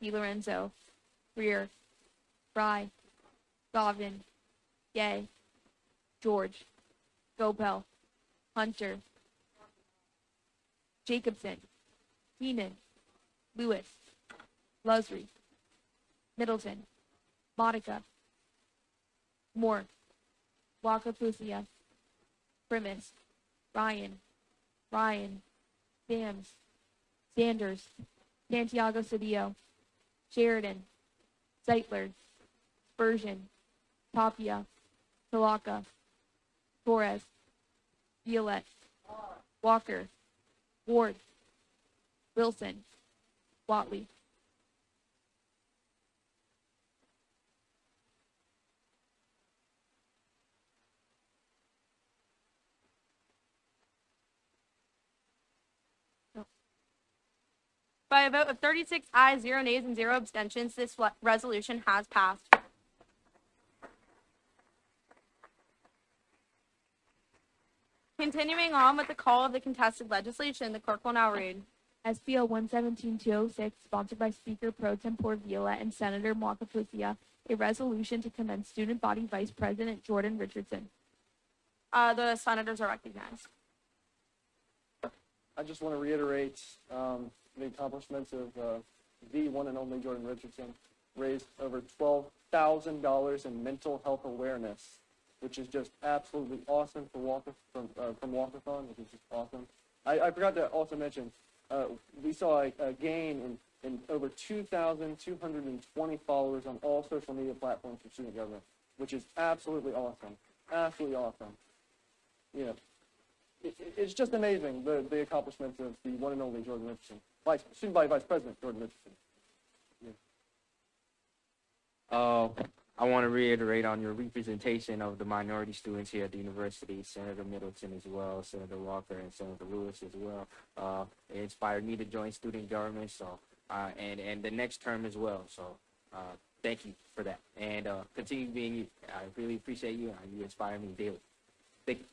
DiLorenzo, Greer, Fry, Govan, Gay, George, Gopel, Hunter, Jacobson, Keenan, Lewis, Lusry, Middleton, Monica, Moore, Wakapusia, Primus, Ryan, Sams, Sanders, Santiago Cedillo, Sheridan, Zeitler, Spurgeon, Tapia, Talaka, Torres, Violette, Walker, Ward, Wilson, Watley. By a vote of 36 ayes, 0 nays, and 0 abstentions, this resolution has passed. Continuing on with the call of the contested legislation, the clerk will now read. SBL 117-206, sponsored by Speaker Pro Tempore Violet and Senator Mwakipusia, a resolution to commend Student Body Vice President Jordan Richardson. The senators are recognized. I just want to reiterate the accomplishments of the one and only Jordan Richardson. Raised over $12,000 in mental health awareness, which is just absolutely awesome for from Walkathon, which is just awesome. I forgot to also mention, we saw a gain in over 2,220 followers on all social media platforms for student government, which is absolutely awesome. Absolutely awesome. You know, it's just amazing, the accomplishments of the one and only Jordan Richardson, Student Body Vice President Jordan Richardson. I want to reiterate on your representation of the minority students here at the university, Senator Middleton as well, Senator Walker, and Senator Lewis as well. It inspired me to join student government, so and the next term as well. So thank you for that, and continue being you. I really appreciate you, and you inspire me daily. Thank you.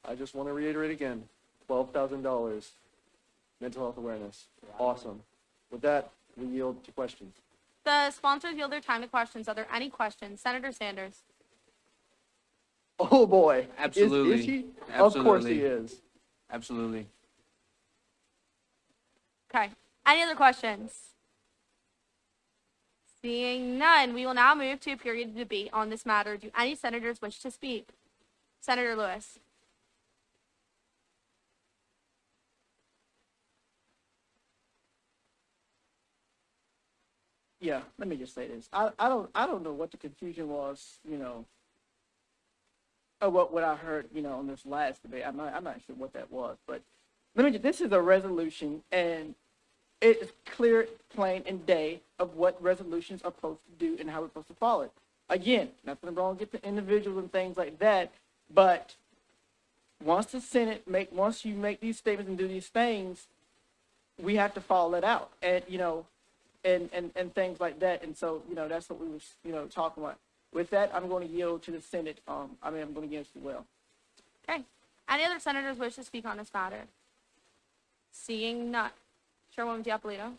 I just want to reiterate again, $12,000 mental health awareness. Awesome. With that, we yield to questions. The sponsors yield their time to questions. Are there any questions? Senator Sanders. Oh boy. Absolutely. Is he? Absolutely. Of course he is. Absolutely. Okay. Any other questions? Seeing none, we will now move to a period of debate on this matter. Do any senators wish to speak? Senator Lewis. Yeah, let me just say this. I don't know what the confusion was, you know, or what I heard, you know, on this last debate. I'm not sure what that was, but this is a resolution, and it's clear, plain, and day of what resolutions are supposed to do and how we're supposed to follow it. Again, nothing wrong with the individuals and things like that, but once the Senate once you make these statements and do these things, we have to follow it out, and you know. And things like that. And so, you know, that's what we was, you know, talking about. With that, I'm going to yield to the Senate. I'm going to yield as well. Okay. Any other senators wish to speak on this matter? Seeing none. Chairwoman Diapolito.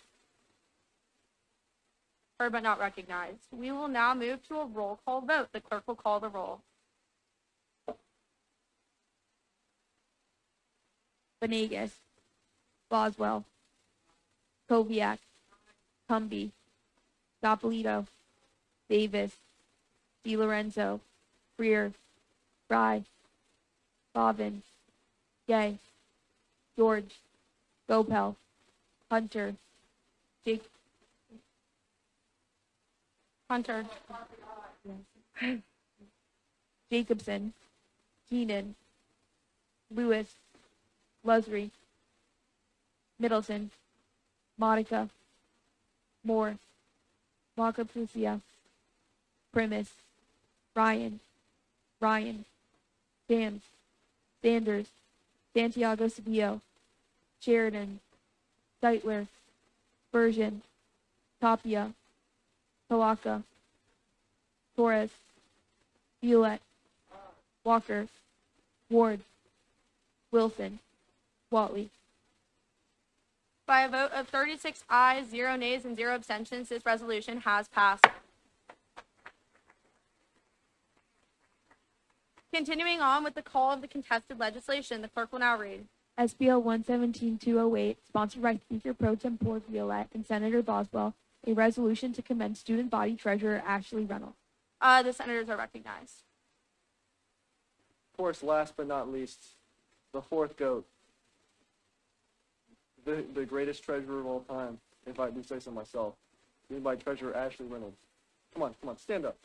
Heard but not recognized. We will now move to a roll call vote. The clerk will call the roll. Venegas, Boswell, Koviak, Cumby, Diapolito, Davis, DiLorenzo, Freer, Fry, Bobbin, Gay, George, Gopel, Hunter, Jacobson, Keenan, Lewis, Lusry, Middleton, Monica, Moore, Mwakipusia, Primus, Ryan, Sands, Sanders, Santiago Sabio, Sheridan, Seitler, Bergen, Tapia, Talaka, Torres, Violet, Walker, Ward, Wilson, Watley. By a vote of 36 ayes, 0 nays, and 0 abstentions, this resolution has passed. Continuing on with the call of the contested legislation, the clerk will now read. SBL 117-208, sponsored by Speaker Pro Tempore Violet and Senator Boswell, a resolution to commend Student Body Treasurer Ashley Reynolds. The senators are recognized. Of course, last but not least, the fourth GOAT, the greatest treasurer of all time, if I do say so myself. Student Body Treasurer Ashley Reynolds. Come on, stand up.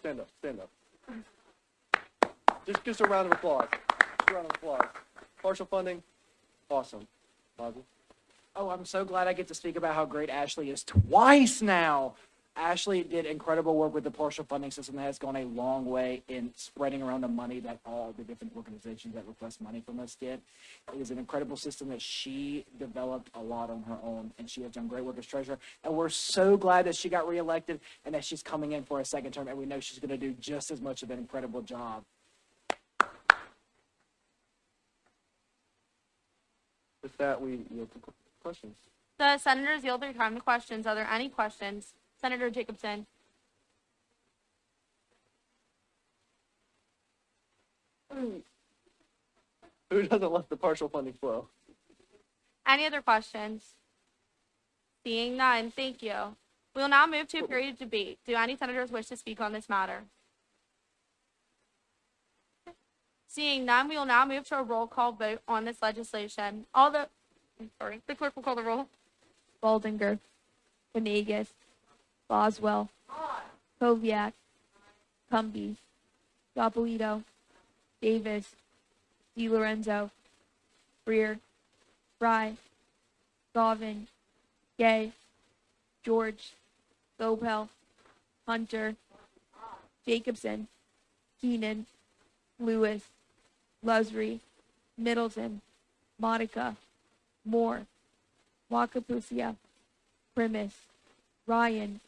Just a round of applause. Partial funding, awesome. Bobby? Oh, I'm so glad I get to speak about how great Ashley is twice now. Ashley did incredible work with the partial funding system that has gone a long way in spreading around the money that all the different organizations that request money from us get. It is an incredible system that she developed a lot on her own, and she has done great work as treasurer. And we're so glad that she got reelected and that she's coming in for a second term, and we know she's going to do just as much of an incredible job. With that, we yield to questions. The senators yield their time to questions. Are there any questions? Senator Jacobson. Who doesn't let the partial funding flow? Any other questions? Seeing none, thank you. We will now move to a period of debate. Do any senators wish to speak on this matter? Seeing none, we will now move to a roll call vote on this legislation. The clerk will call the roll. Baldinger, Venegas, Boswell, Koviak, Cumbie, Doppolito, Davis, DiLorenzo, Freer, Fry, Govan, Gay, George, Gopel, Hunter, Jacobson, Keenan, Lewis, Lusry, Middleton, Monica, Moore, Wakapusia, Primus, Ryan,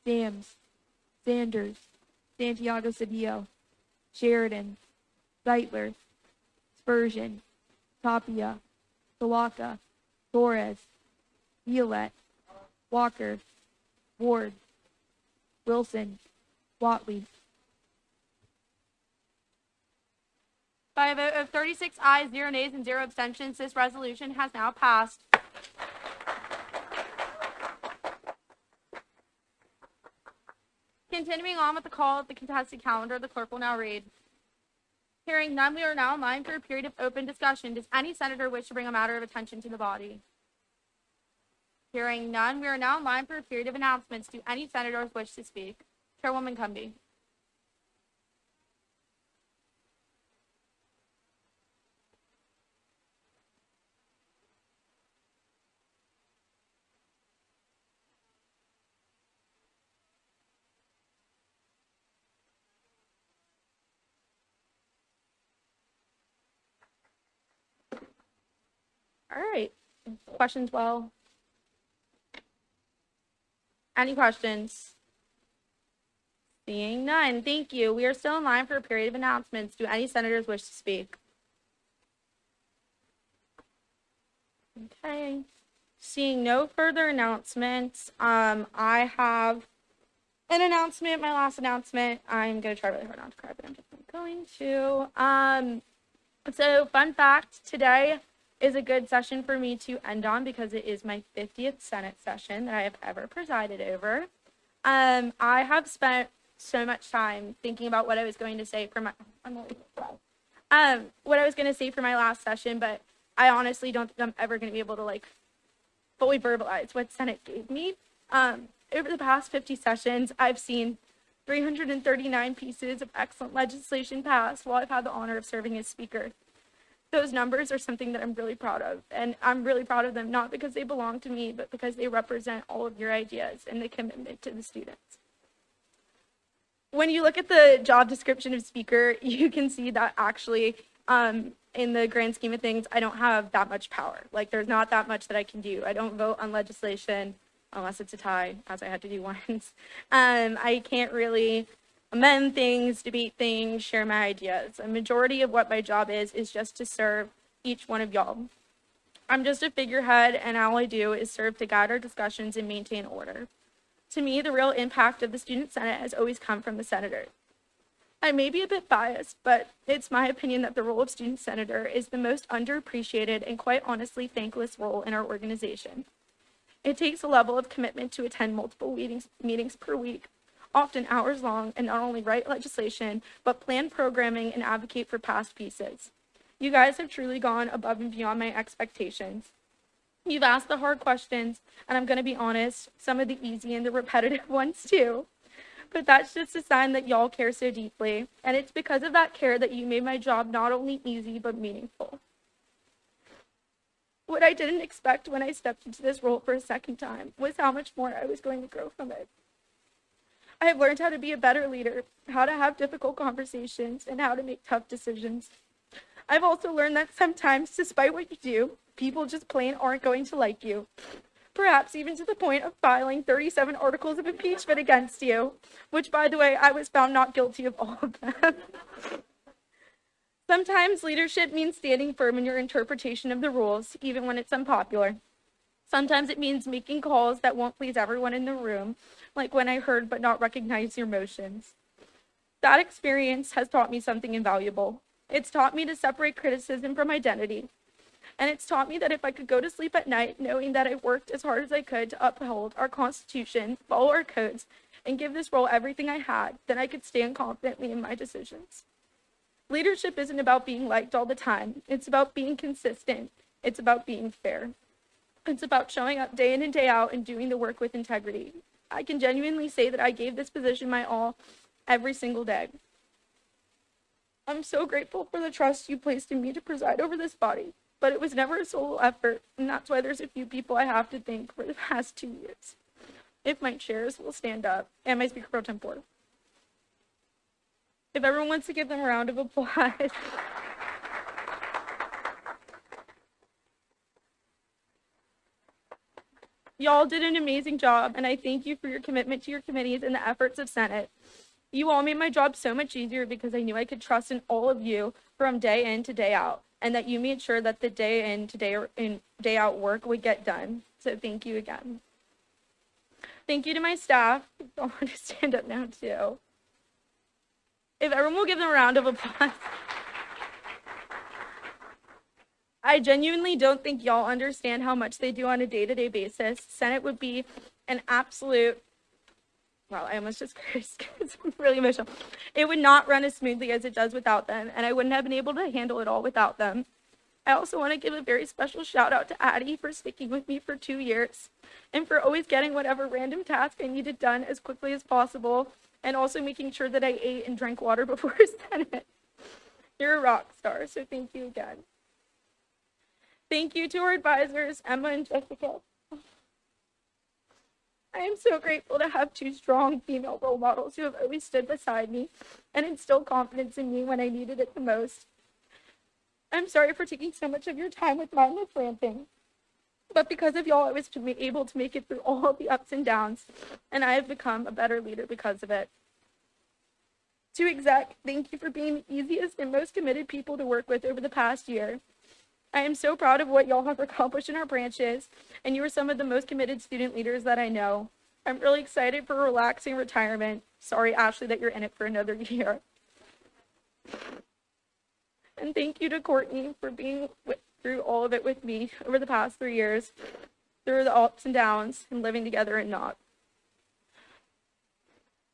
Sams, Sanders, Santiago Cedillo, Sheridan, Zeitler, Spurgeon, Tapia, Sawaka, Torres, Violette, Walker, Ward, Wilson, Watley. By a vote of 36 ayes, 0 nays, and 0 abstentions, this resolution has now passed. Continuing on with the call of the contested calendar, the clerk will now read. Hearing none, we are now in line for a period of open discussion. Does any senator wish to bring a matter of attention to the body? Hearing none, we are now in line for a period of announcements. Do any senators wish to speak? Chairwoman Cumbie. All right. Questions? Well, any questions? Seeing none, thank you. We are still in line for a period of announcements. Do any senators wish to speak? Okay. Seeing no further announcements, I have an announcement, my last announcement. I'm going to try really hard not to cry, but I'm definitely going to. So fun fact, today is a good session for me to end on because it is my 50th Senate session that I have ever presided over. I have spent so much time thinking about what I was going to say for my, what I was going to say for my last session, but I honestly don't think I'm ever going to be able to fully verbalize what Senate gave me. Over the past 50 sessions, I've seen 339 pieces of excellent legislation passed while I've had the honor of serving as Speaker. Those numbers are something that I'm really proud of, and I'm really proud of them not because they belong to me, but because they represent all of your ideas and the commitment to the students. When you look at the job description of Speaker, you can see that actually, in the grand scheme of things, I don't have that much power. There's not that much that I can do. I don't vote on legislation unless it's a tie, as I had to do once. I can't really amend things, debate things, share my ideas. A majority of what my job is just to serve each one of y'all. I'm just a figurehead, and all I do is serve to guide our discussions and maintain order. To me, the real impact of the Student Senate has always come from the senators. I may be a bit biased, but it's my opinion that the role of Student Senator is the most underappreciated and quite honestly thankless role in our organization. It takes a level of commitment to attend multiple meetings per week, often hours long, and not only write legislation, but plan programming and advocate for past pieces. You guys have truly gone above and beyond my expectations. You've asked the hard questions, and I'm going to be honest, some of the easy and the repetitive ones too. But that's just a sign that y'all care so deeply, and it's because of that care that you made my job not only easy, but meaningful. What I didn't expect when I stepped into this role for a second time was how much more I was going to grow from it. I have learned how to be a better leader, how to have difficult conversations, and how to make tough decisions. I've also learned that sometimes, despite what you do, people just plain aren't going to like you. Perhaps even to the point of filing 37 articles of impeachment against you, which, by the way, I was found not guilty of all of them. Sometimes leadership means standing firm in your interpretation of the rules, even when it's unpopular. Sometimes it means making calls that won't please everyone in the room, like when I heard but not recognize your motions. That experience has taught me something invaluable. It's taught me to separate criticism from identity. And it's taught me that if I could go to sleep at night knowing that I worked as hard as I could to uphold our Constitution, follow our codes, and give this role everything I had, then I could stand confidently in my decisions. Leadership isn't about being liked all the time. It's about being consistent. It's about being fair. It's about showing up day in and day out and doing the work with integrity. I can genuinely say that I gave this position my all every single day. I'm so grateful for the trust you placed in me to preside over this body, but it was never a solo effort, and that's why there's a few people I have to thank for the past 2 years. If my chairs will stand up, and my Speaker Pro Tempore. If everyone wants to give them a round of applause. Y'all did an amazing job, and I thank you for your commitment to your committees and the efforts of Senate. You all made my job so much easier because I knew I could trust in all of you from day in to day out, and that you made sure that the day in to day out work would get done. So thank you again. Thank you to my staff. I want to stand up now too. If everyone will give them a round of applause. I genuinely don't think y'all understand how much they do on a day-to-day basis. Senate would be an absolute, well, I almost just cursed because I'm really emotional. It would not run as smoothly as it does without them, and I wouldn't have been able to handle it all without them. I also want to give a very special shout out to Addie for sticking with me for 2 years and for always getting whatever random task I needed done as quickly as possible, and also making sure that I ate and drank water before Senate. You're a rock star, so thank you again. Thank you to our advisors, Emma and Jessica. I am so grateful to have 2 strong female role models who have always stood beside me and instilled confidence in me when I needed it the most. I'm sorry for taking so much of your time with mindless ranting, but because of y'all, I was able to make it through all of the ups and downs, and I have become a better leader because of it. To exec, thank you for being the easiest and most committed people to work with over the past year. I am so proud of what y'all have accomplished in our branches, and you are some of the most committed student leaders that I know. I'm really excited for a relaxing retirement. Sorry, Ashley, that you're in it for another year. And thank you to Courtney for being through all of it with me over the past 3 years, through the ups and downs, and living together and not.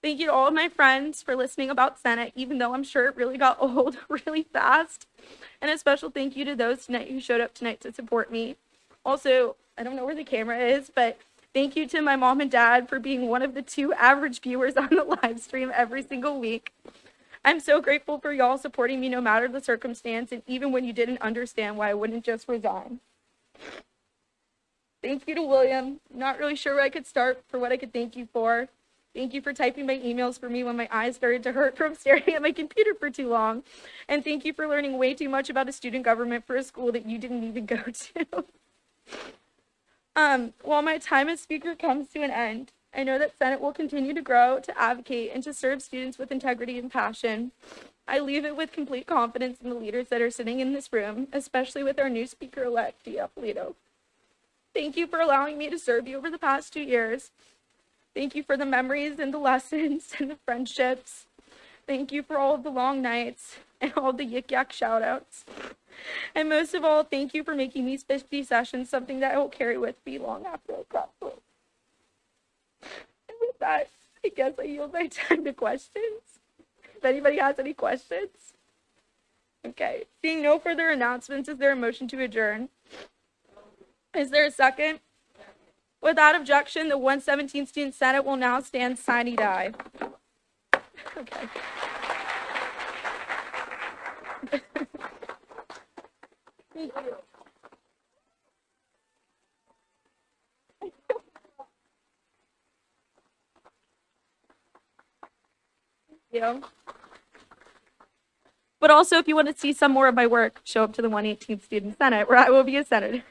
Thank you to all of my friends for listening about Senate, even though I'm sure it really got old really fast. And a special thank you to those tonight who showed up tonight to support me. Also, I don't know where the camera is, but thank you to my mom and dad for being one of the 2 average viewers on the live stream every single week. I'm so grateful for y'all supporting me no matter the circumstance, and even when you didn't understand why I wouldn't just resign. Thank you to William. Not really sure where I could start for what I could thank you for. Thank you for typing my emails for me when my eyes started to hurt from staring at my computer for too long. And thank you for learning way too much about a student government for a school that you didn't even go to. While my time as speaker comes to an end, I know that Senate will continue to grow, to advocate, and to serve students with integrity and passion. I leave it with complete confidence in the leaders that are sitting in this room, especially with our new speaker-elect, Dia Polito. Thank you for allowing me to serve you over the past 2 years. Thank you for the memories and the lessons and the friendships. Thank you for all of the long nights and all the yik-yak shout-outs. And most of all, thank you for making these 50 sessions something that I will carry with me long after I graduate. And with that, I guess I yield my time to questions. If anybody has any questions. Okay, seeing no further announcements, is there a motion to adjourn? Is there a second? Without objection, the 117th Student Senate will now stand sine die. Okay. Thank you. you. But also, if you want to see some more of my work, show up to the 118th Student Senate, where I will be a senator.